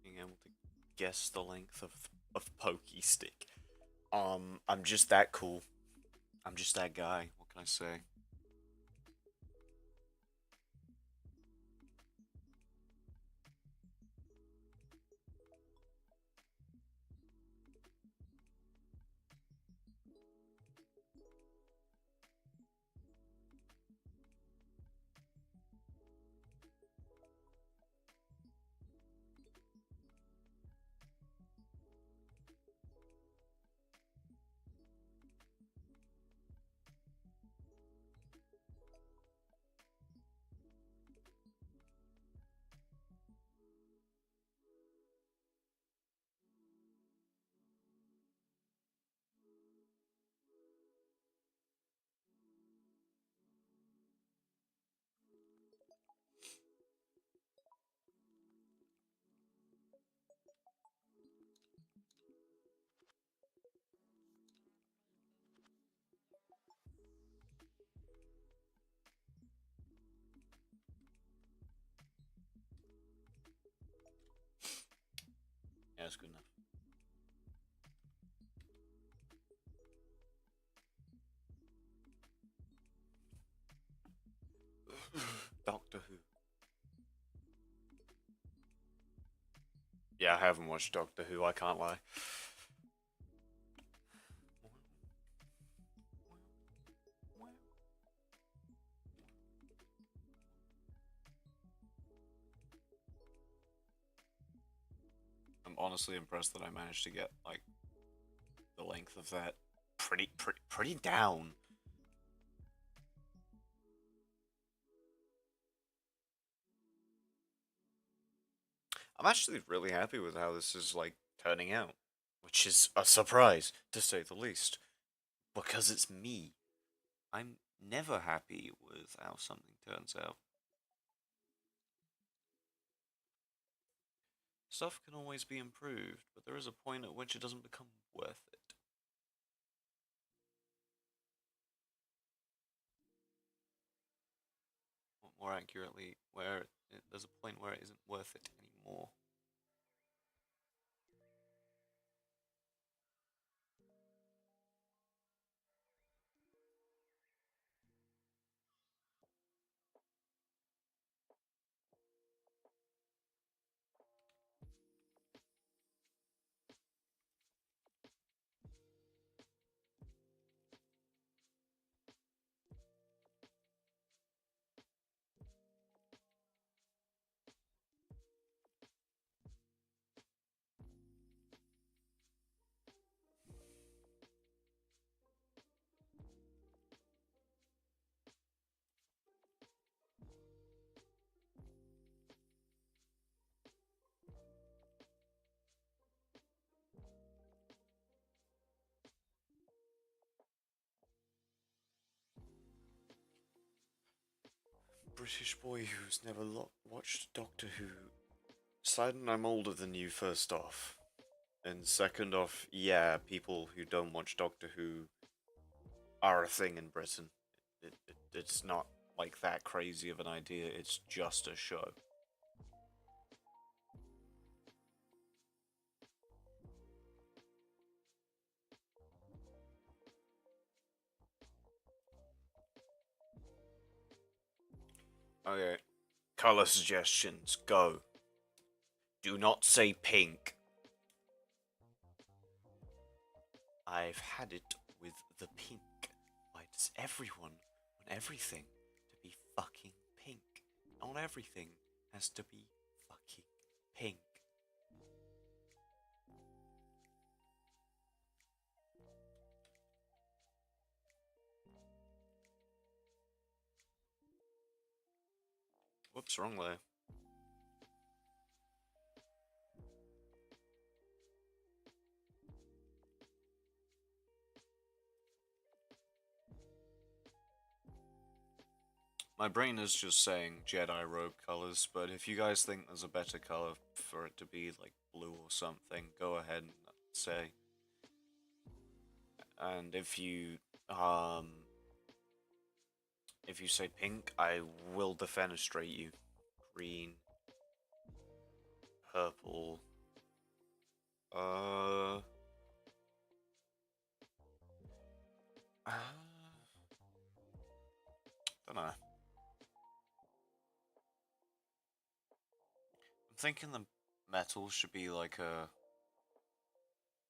Being able to guess the length of Pokey Stick. I'm just that cool. I'm just that guy. What can I say? Yeah, that's good enough. Doctor Who. Yeah, I haven't watched Doctor Who, I can't lie. I'm honestly impressed that I managed to get, like, the length of that pretty down. I'm actually really happy with how this is, like, turning out. Which is a surprise, to say the least. Because it's me. I'm never happy with how something turns out. Stuff can always be improved, but there is a point at which it doesn't become worth it. Or more accurately, there's a point where it isn't worth it anymore. British boy who's never watched Doctor Who. Sidon, I'm older than you, first off. And second off, yeah, people who don't watch Doctor Who are a thing in Britain. It's not like that crazy of an idea, it's just a show. Okay, color suggestions, go. Do not say pink. I've had it with the pink. Why does everyone want everything to be fucking pink? Not everything has to be fucking pink. Whoops, wrong there. My brain is just saying Jedi robe colors, but if you guys think there's a better color for it to be like blue or something, go ahead and say. And if you say pink, I will defenestrate you. Green, purple, uh, know. I'm thinking the metal should be like a,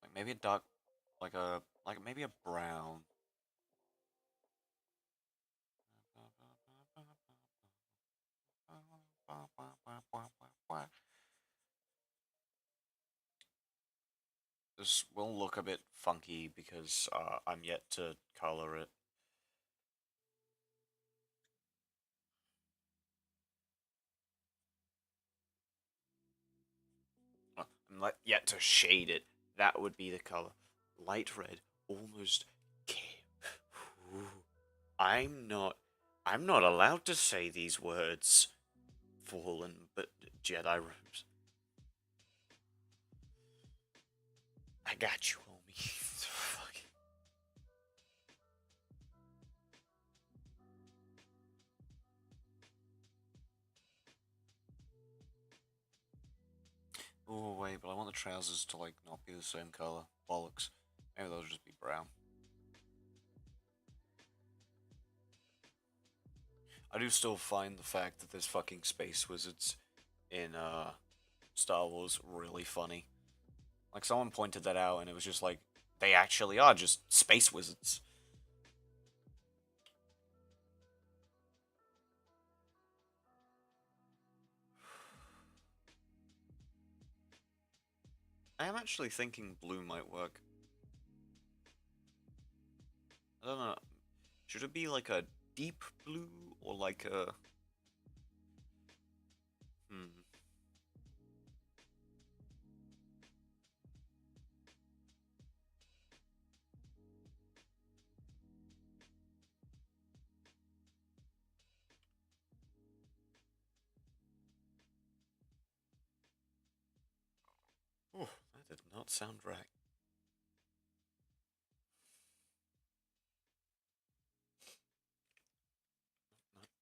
like maybe a dark, like maybe a brown. This will look a bit funky because I'm yet to color it. I'm yet to shade it. That would be the color. Light red, almost came. I'm not. I'm not allowed to say these words. Fallen, but Jedi robes. I got you, homie. Fuck. Oh wait, but I want the trousers to like not be the same color. Bollocks. Maybe they'll just be brown. I do still find the fact that there's fucking space wizards in Star Wars really funny. Like someone pointed that out and it was just like they actually are just space wizards. I am actually thinking blue might work. I don't know. Should it be like a deep blue or like a... Hmm. Oh, that did not sound right.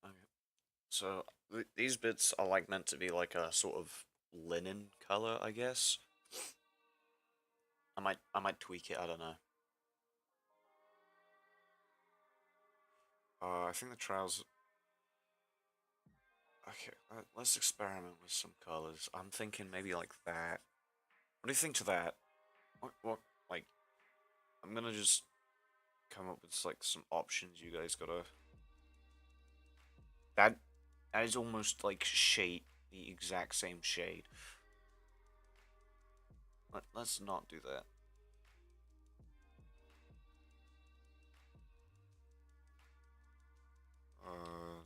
Okay. So these bits are like meant to be like a sort of linen color, I guess. I might tweak it. I don't know. I think the trousers. Okay, let's experiment with some colors. I'm thinking maybe like that. What do you think to that? What, like, I'm gonna just come up with like some options. You guys gotta. That, that is almost like shade, the exact same shade. Let's not do that. Uh,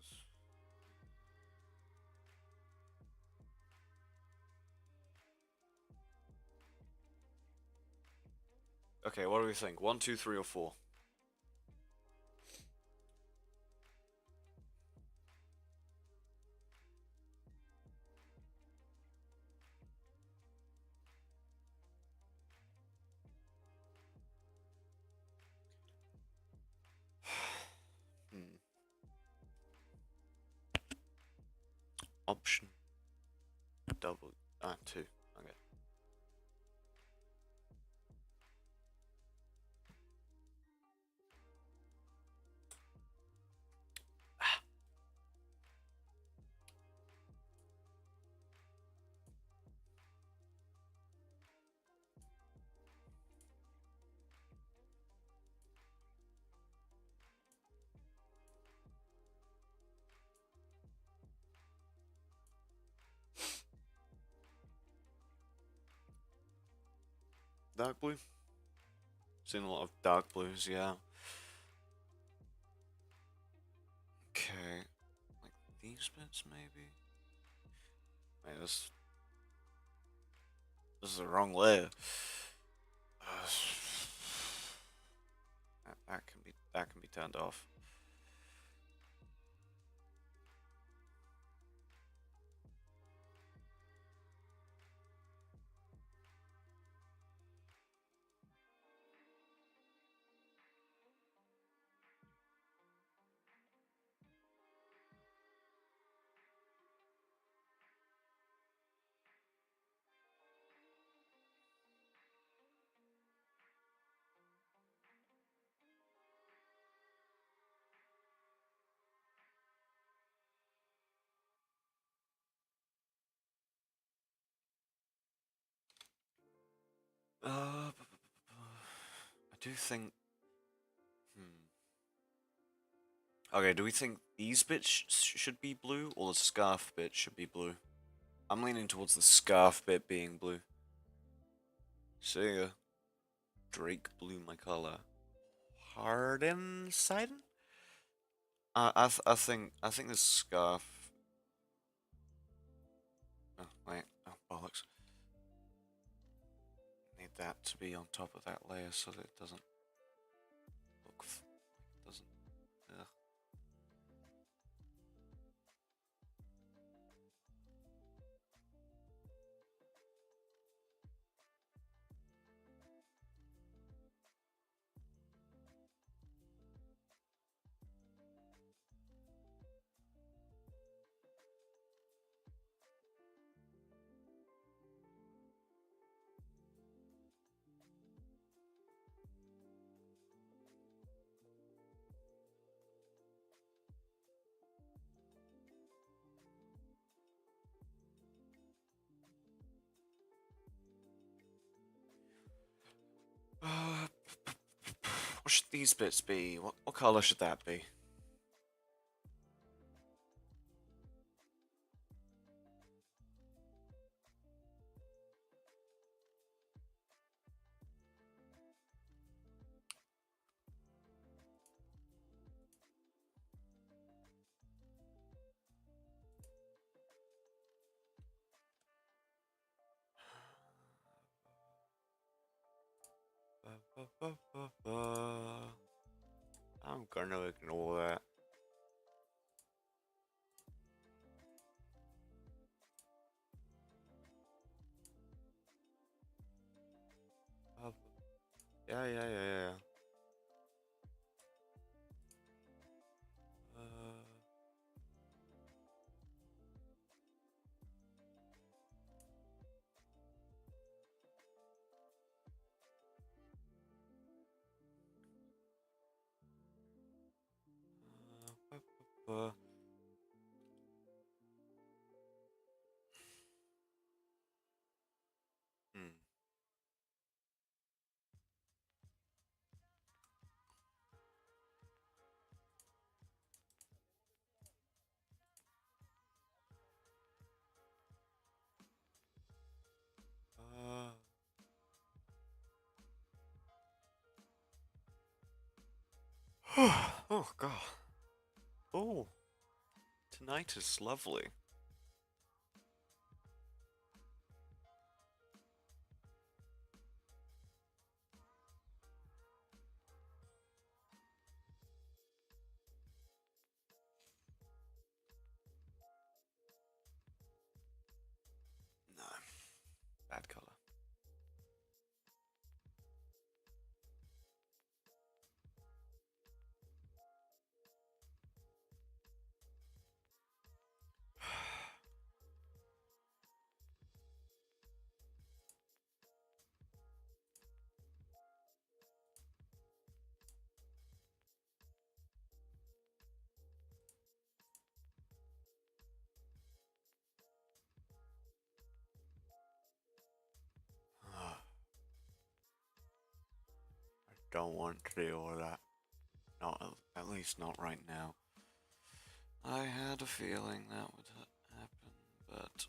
okay, what do we think? One, two, three, or four? Hmm. Option double. Two. Okay. Dark blue. Seen a lot of dark blues, yeah. Okay, like these bits maybe. Wait, this is the wrong layer. That can be turned off. I do think. Hmm. Okay, do we think these bits should be blue, or the scarf bit should be blue? I'm leaning towards the scarf bit being blue. See ya. Drake blew my color. Harden Sidon? I think this scarf. Oh wait, oh bollocks. Need that to be on top of that layer so that it doesn't look. Doesn't. Ugh. Uh, what should these bits be? What color should that be? I'm gonna ignore that. Yeah, yeah, yeah, yeah. Uh, uh, hmm. Uh, oh god. Oh, tonight is lovely. No, bad color. I don't want to deal with that. Not at least not right now. I had a feeling that would happen, but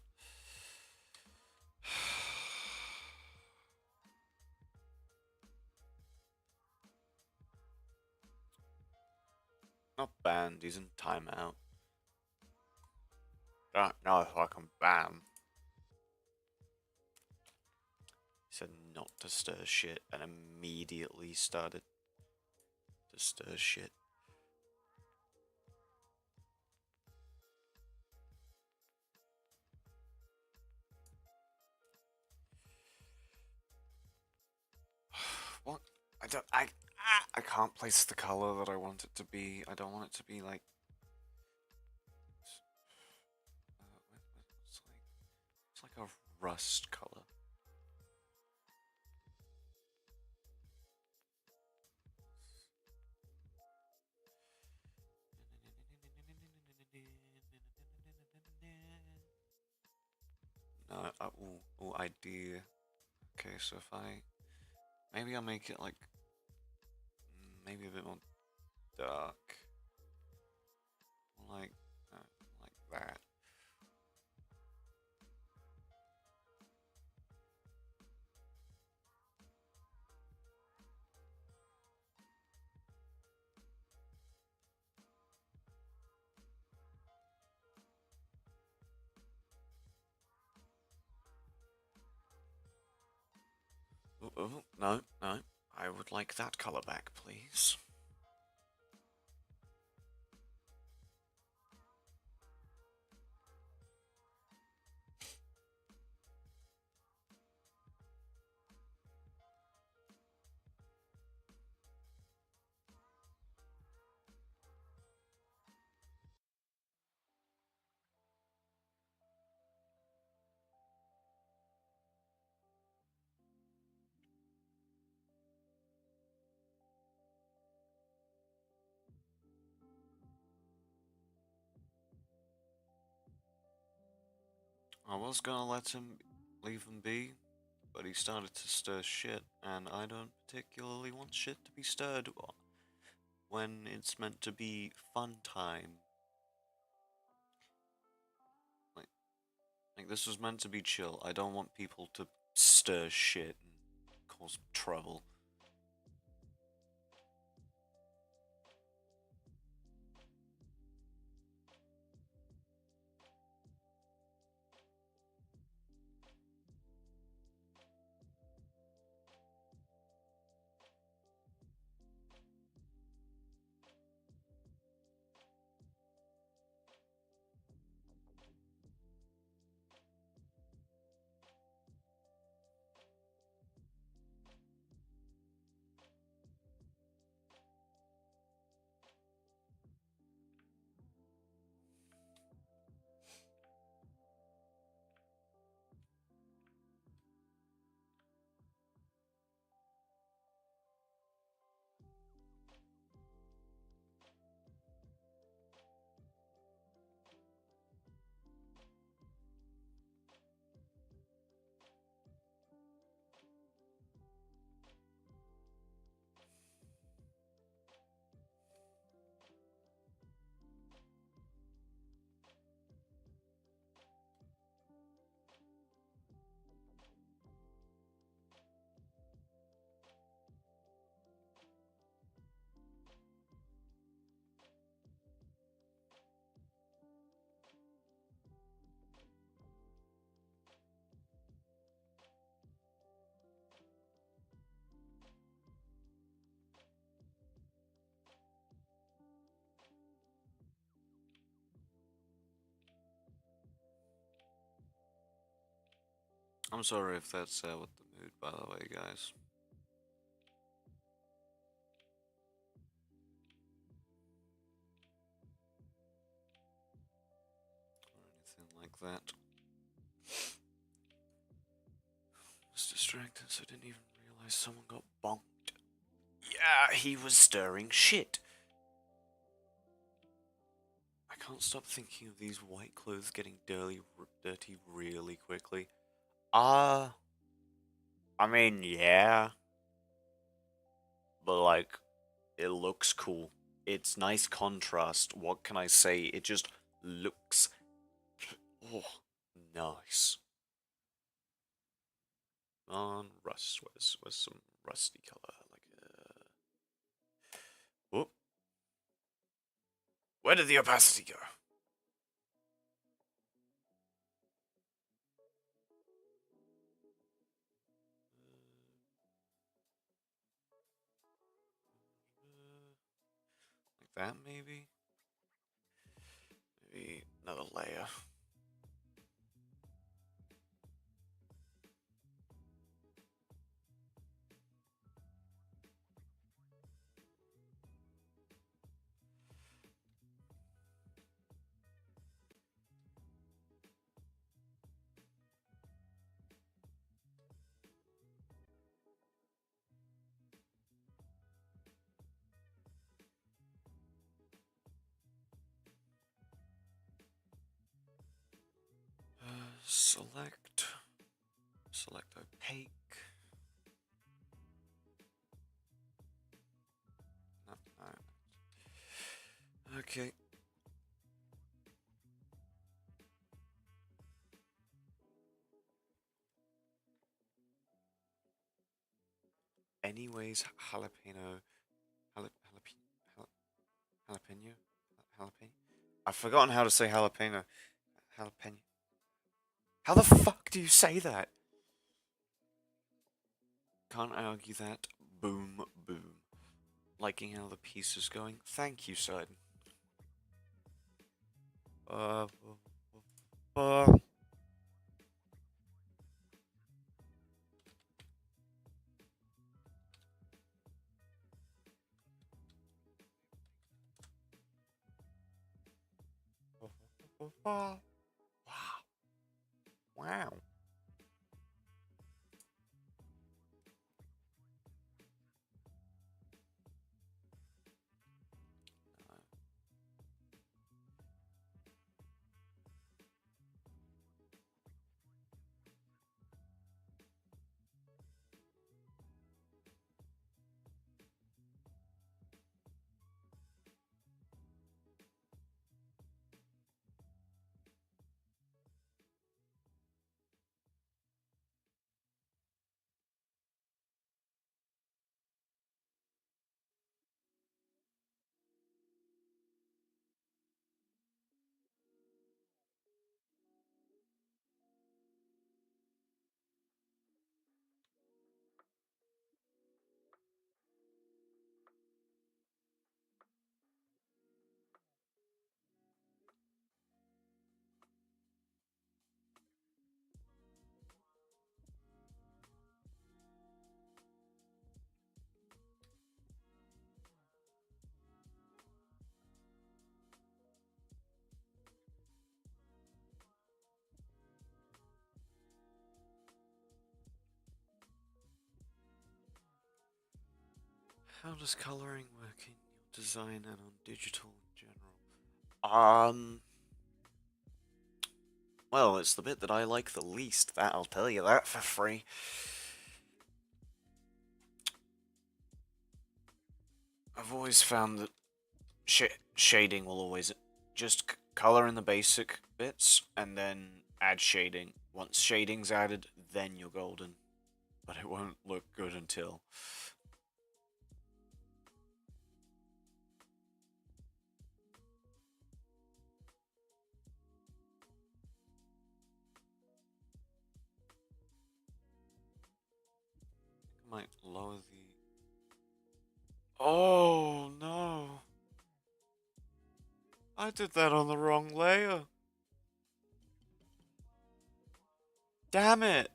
not banned. He's in timeout. Don't know if I can ban. He said not to stir shit and immediately started to stir shit. What? I can't place the color that I want it to be. I don't want it to be like. It's like a rust color. No, idea. Okay, so if I Maybe I'll make it like maybe a bit more dark, like like that. Oh, no, no. I would like that color back, please. I was gonna leave him be, but he started to stir shit, and I don't particularly want shit to be stirred when it's meant to be fun time. Like, like this was meant to be chill. I don't want people to stir shit and cause trouble. I'm sorry if that's with the mood, by the way, guys. Or anything like that. I was distracted, so I didn't even realize someone got bonked. Yeah, he was stirring shit. I can't stop thinking of these white clothes getting dirty really quickly. I mean, yeah, but like, it looks cool. It's nice contrast. What can I say? It just looks, oh, nice. On rust. Where's some rusty color? Like, whoop. Where did the opacity go? Like that, maybe? Maybe another layer. Select. Select opaque. Okay. Anyways, jalapeno, jalapeno. I've forgotten how to say jalapeno. Jalapeno. How the fuck do you say that? Can't argue that. Boom, boom. Liking how the piece is going. Thank you, son. Uh, uh, wow. Wow. How does coloring work in your design and on digital in general? Well, it's the bit that I like the least, that I'll tell you that for free. I've always found that shading will always just color in the basic bits and then add shading. Once shading's added, then you're golden. But it won't look good until. I might lower the. Oh no! I did that on the wrong layer. Damn it!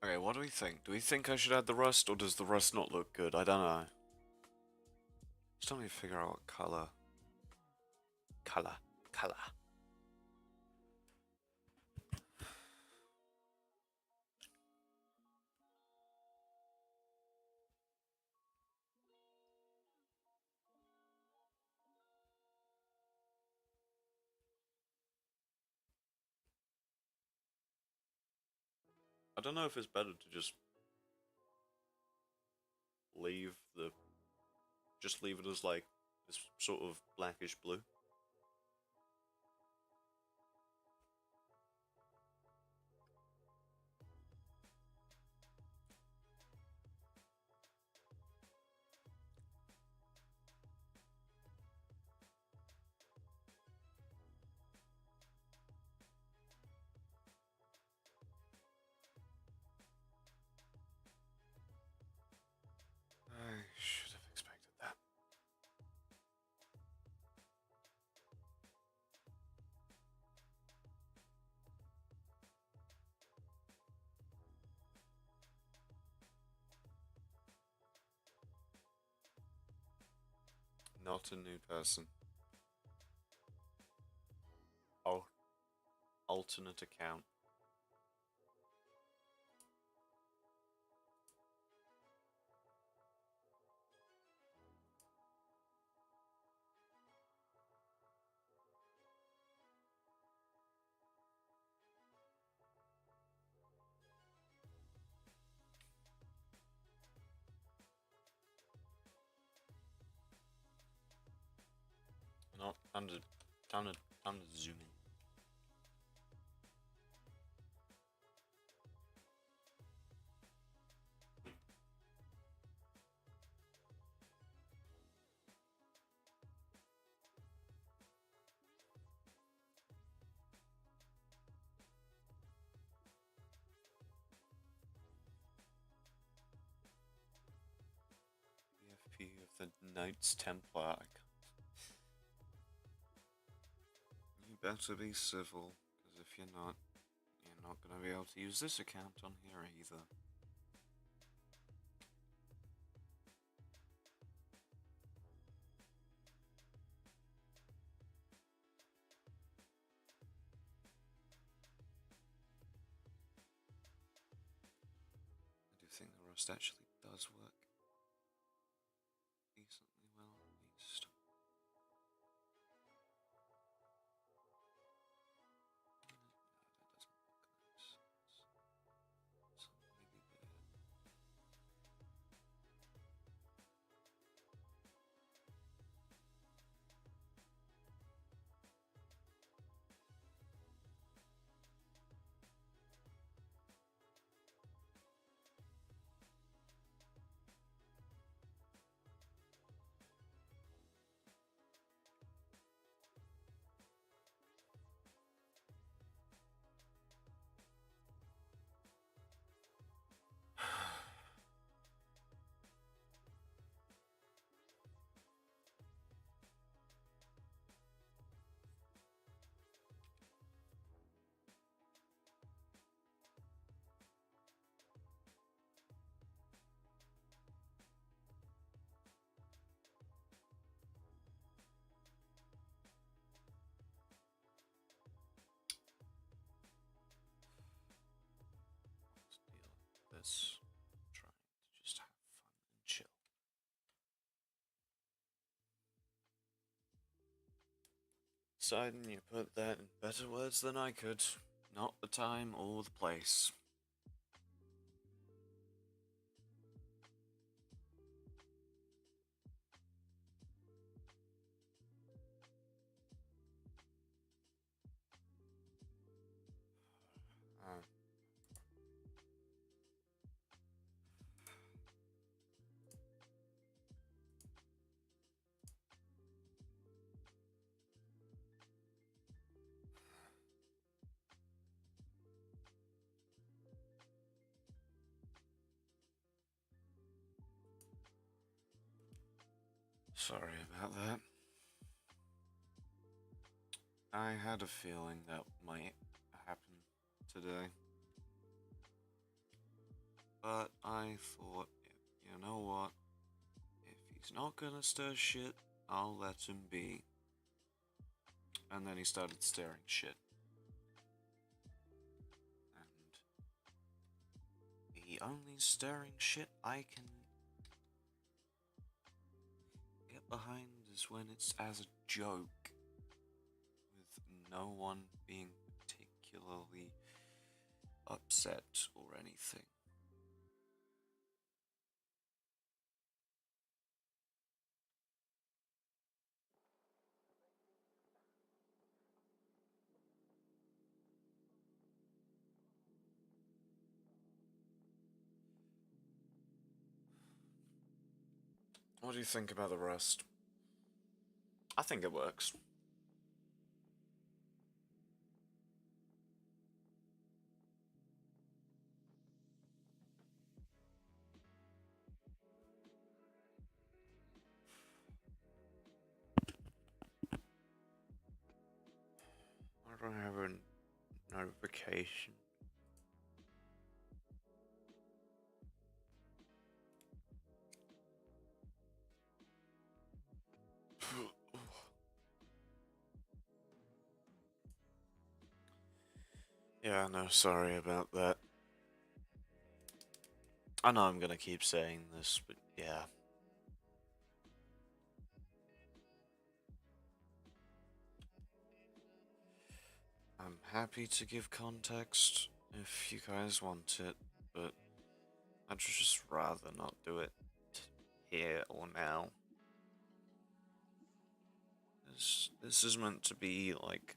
Okay, what do we think? Do we think I should add the rust, or does the rust not look good? I don't know. Just trying to figure out what color. Color. I don't know if it's better to leave the just leave it as like this sort of blackish blue. Not a new person. Oh, alternate account. Not under. Time to zoom in. The FP of the Knights Templar. You better be civil, because if you're not gonna be able to use this account on here either. I do think the Rust actually does work decently well, at least. This, trying to just have fun and chill. Poseidon, you put that in better words than I could. Not the time or the place. Sorry about that. I had a feeling that might happen today. But I thought, you know what? If he's not gonna stir shit, I'll let him be. And then he started stirring shit. And the only stirring shit I can get behind is when it's as a joke, with no one being particularly upset or anything. What do you think about the Rust? I think it works. I don't have a notification. Yeah, no, sorry about that. I know I'm gonna keep saying this, but yeah. I'm happy to give context if you guys want it, but I'd just rather not do it here or now. This is meant to be like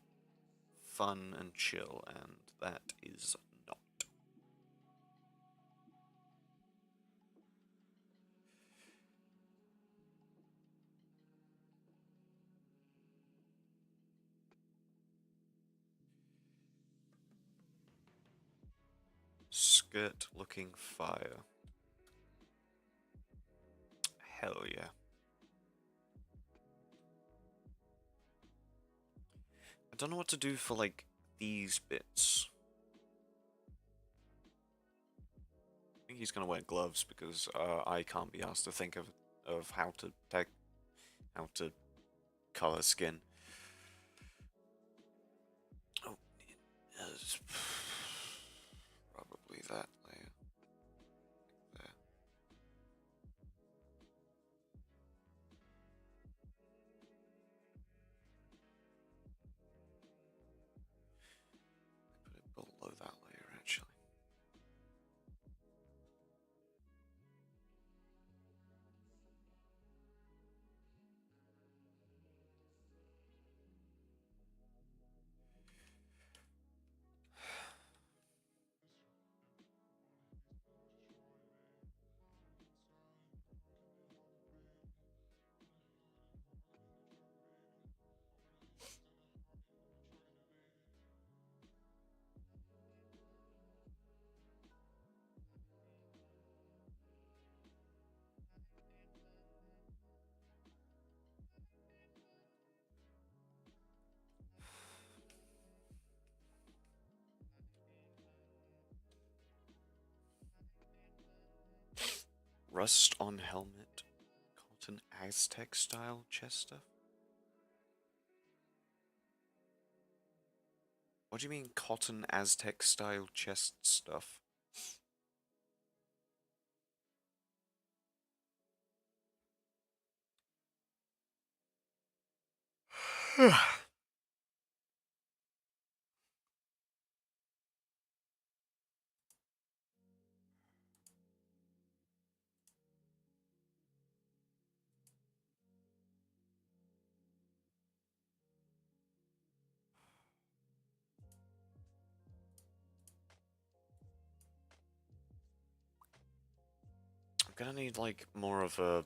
fun and chill, and that is not. Skirt looking fire. Hell yeah. I don't know what to do for like these bits. I think he's gonna wear gloves because I can't be asked to think of how to color skin. Oh, yes. Probably that layer there. Put it below that layer actually. Rust on helmet. Cotton Aztec style chest stuff. What do you mean cotton Aztec style chest stuff? I'm gonna need like more of a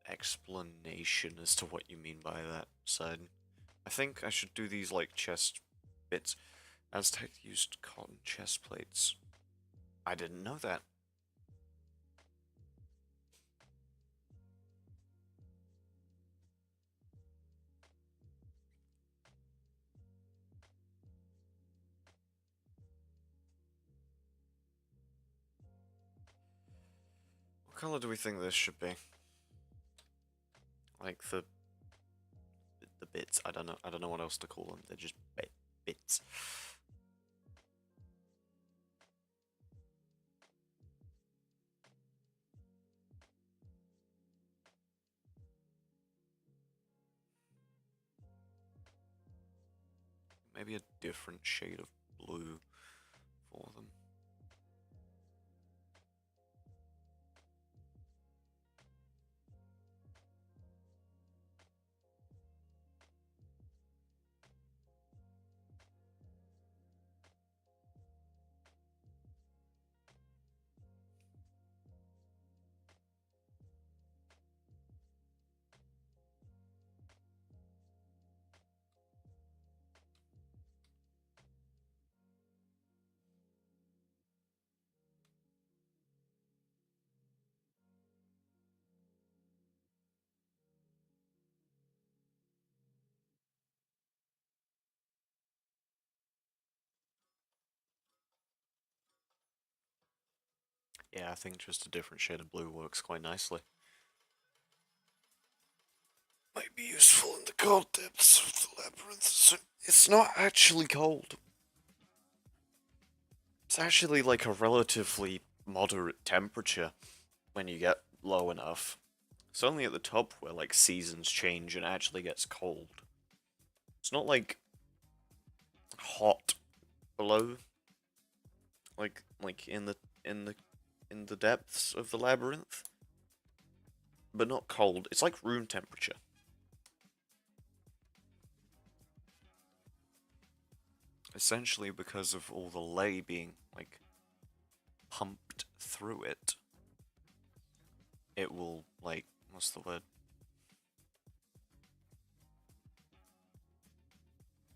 explanation as to what you mean by that side. I think I should do these like chest bits. Aztec used cotton chest plates. I didn't know that. What color do we think this should be? Like the bits. I don't know. I don't know what else to call them. They're just bits. Maybe a different shade of blue for them. Yeah, I think just a different shade of blue works quite nicely. Might be useful in the cold depths of the labyrinth. So it's not actually cold. It's actually like a relatively moderate temperature when you get low enough. It's only at the top where like seasons change and it actually gets cold. It's not like hot below, like in the in the depths of the labyrinth, but not cold. It's like room temperature. Essentially because of all the ley being like pumped through it, it will like what's the word?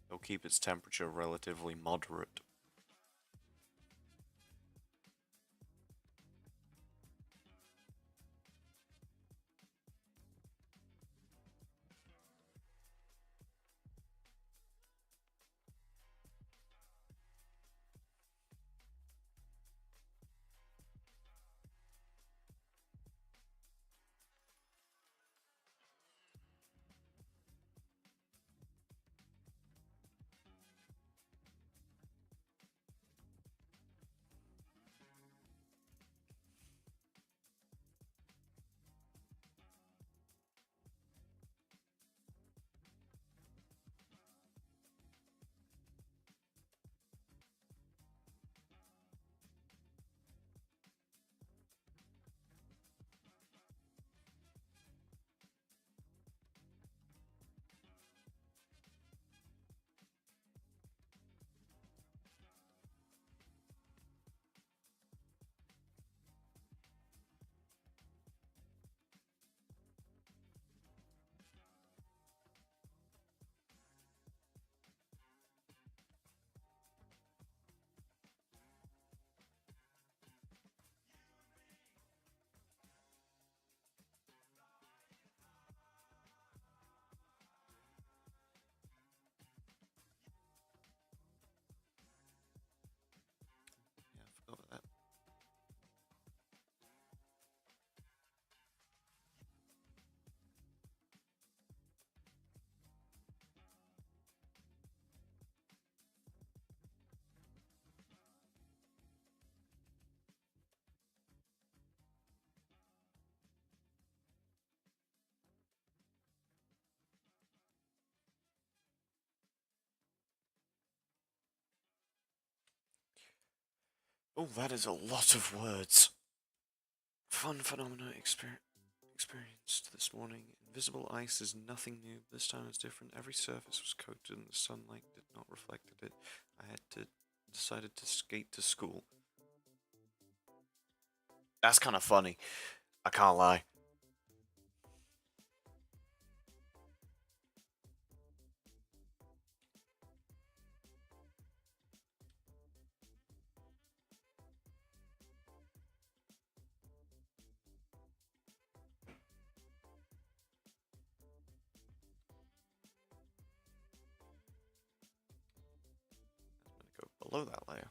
It'll keep its temperature relatively moderate. Yeah, I forgot about that. Oh, that is a lot of words. Fun phenomena experienced this morning. Invisible ice is nothing new. This time it's different. Every surface was coated and the sunlight did not reflect it. I had to decided to skate to school. That's kind of funny. I can't lie. I'm gonna go below that layer.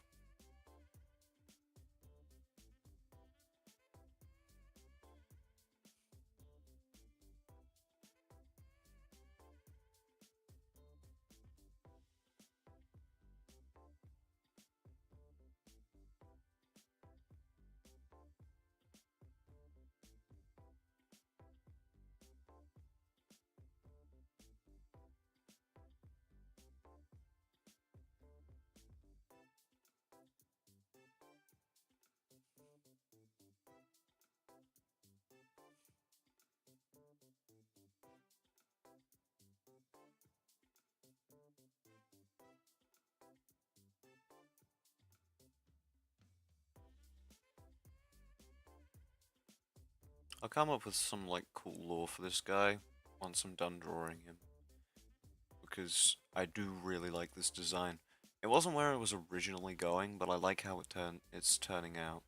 I'll come up with some like cool lore for this guy once I'm done drawing him, because I do really like this design. It wasn't where it was originally going, but I like how it's turning out.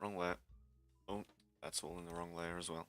Wrong layer. Oh, that's all in the wrong layer as well.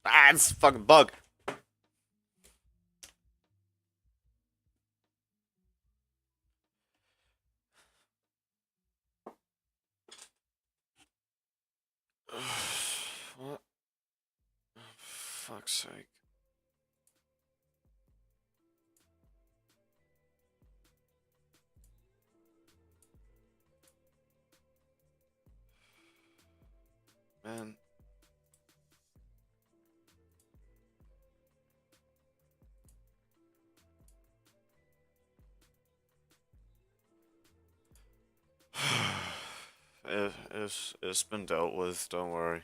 Ah, it's a fucking bug. What? Oh, fuck's sake. Man. It's been dealt with, don't worry.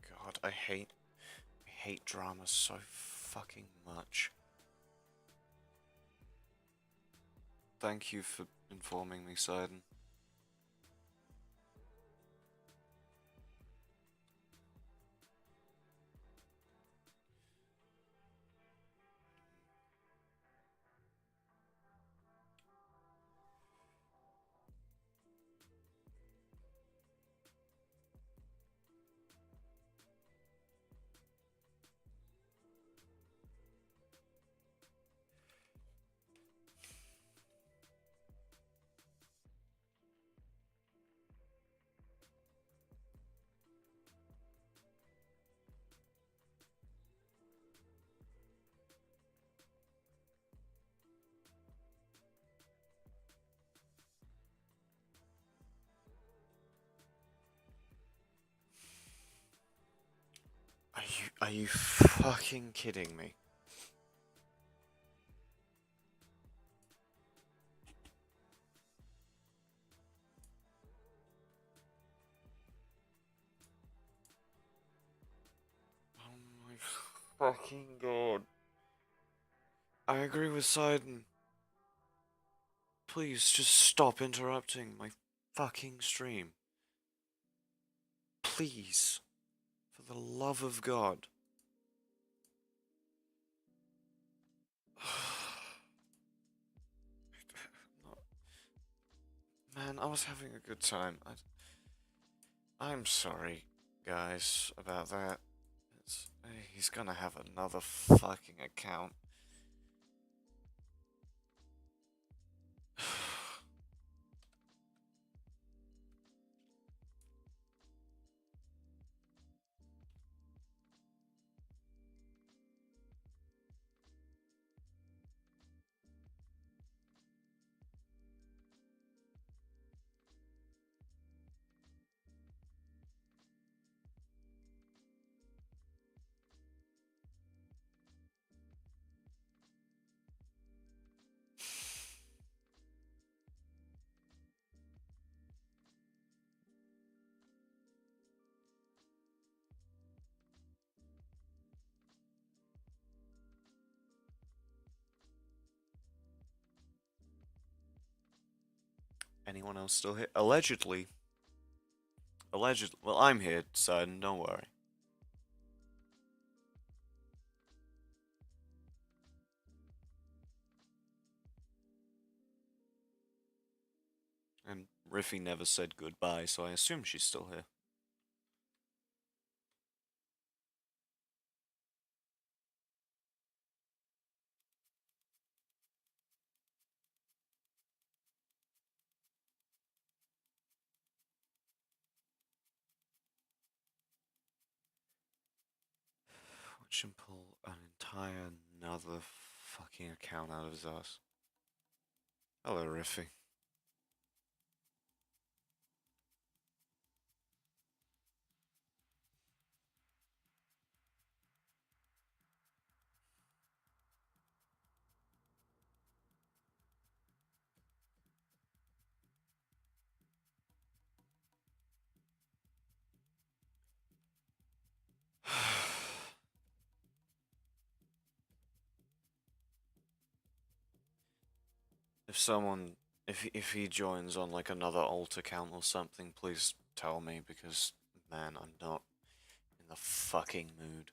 God, I hate drama so fucking much. Thank you for informing me, Sidon. Are you fucking kidding me? Oh my fucking god. I agree with Sidon. Please just stop interrupting my fucking stream. Please. For the love of God. Man, I was having a good time. I'm sorry, guys, about that. He's gonna have another fucking account. Anyone else still here? Allegedly. Allegedly. Well, I'm here, son. Don't worry. And Riffy never said goodbye, so I assume she's still here. Watch him pull an entire another fucking account out of his ass. Hello, Riffy. If someone, if he joins on like another alt account or something, please tell me because man, I'm not in the fucking mood.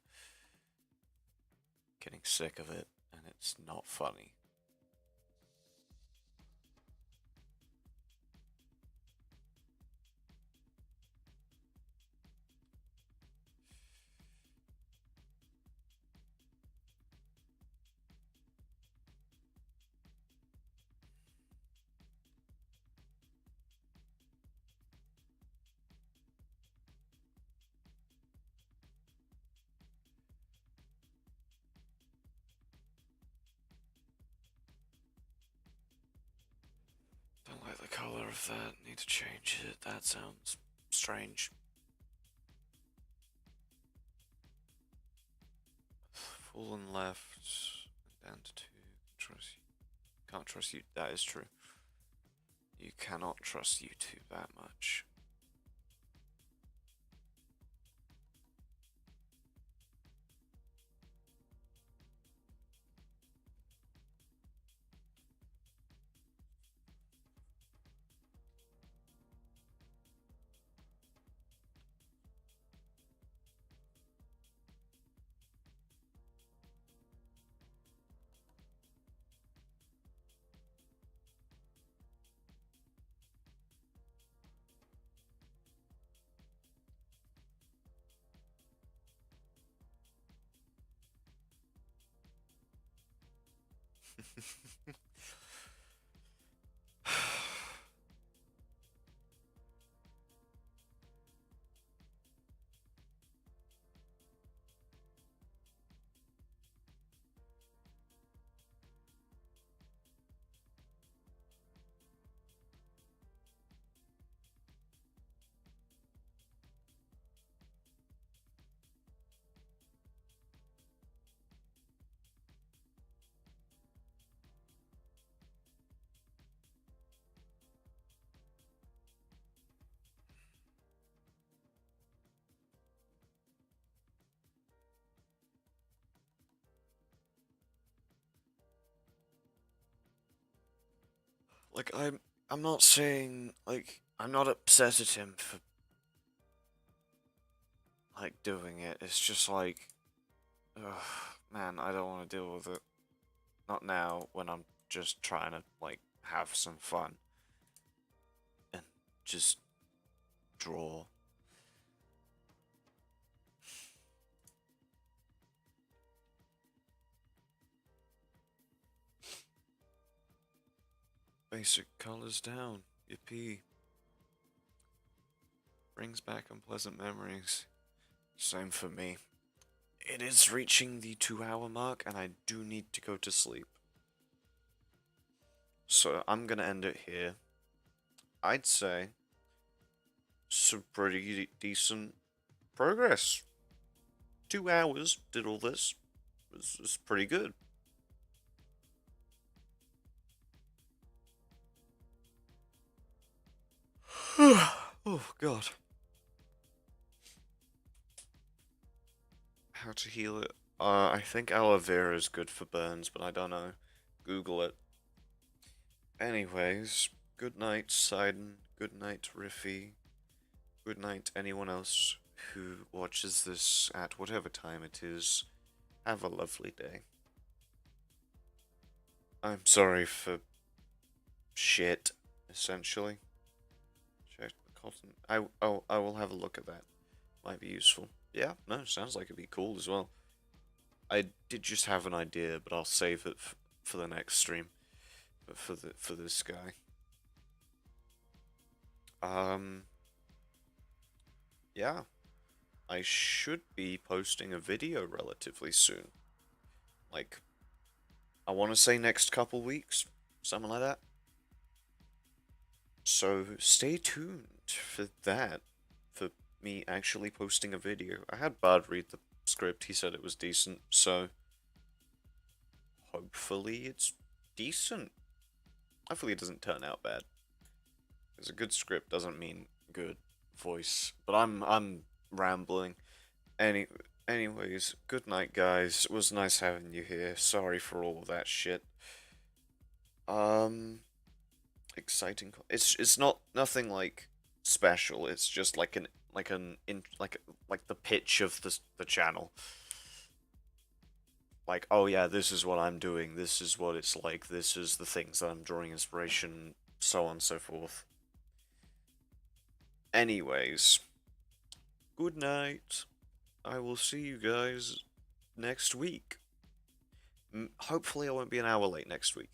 Getting sick of it, and it's not funny. Don't like the color of that. Need to change it. That sounds strange. Full and left. Down to 2. Trust you. Can't trust you. That is true. You cannot trust YouTube that much. Like I'm not saying like I'm not upset at him for like doing it. It's just like, ugh, man, I don't want to deal with it. Not now when I'm just trying to like have some fun and just draw. Basic colors down. Yippee. Brings back unpleasant memories. Same for me. It is reaching the 2 hour mark and I do need to go to sleep. So I'm gonna end it here. I'd say some pretty decent progress. 2 hours did all this. Was pretty good. Oh god. How to heal it? I think aloe vera is good for burns, but I don't know. Google it. Anyways, good night, Sidon. Good night, Riffy. Good night, anyone else who watches this at whatever time it is. Have a lovely day. I'm sorry for shit, essentially. Check the cotton. I will have a look at that. Might be useful. Yeah, no, sounds like it'd be cool as well. I did just have an idea, but I'll save it for the next stream. But for this guy. Yeah. I should be posting a video relatively soon. Like, I want to say next couple weeks, something like that. So stay tuned for that, for me actually posting a video. I had Bard read the script, he said it was decent, so hopefully it's decent. Hopefully it doesn't turn out bad. Because a good script doesn't mean good voice. But I'm rambling. Anyways, good night, guys. It was nice having you here. Sorry for all of that shit. Um, exciting. It's not nothing like special. It's just like like the pitch of the channel. Like, oh yeah, this is what I'm doing. This is what it's like. This is the things that I'm drawing inspiration, so on and so forth. Anyways, good night. I will see you guys next week. Hopefully, I won't be an hour late next week.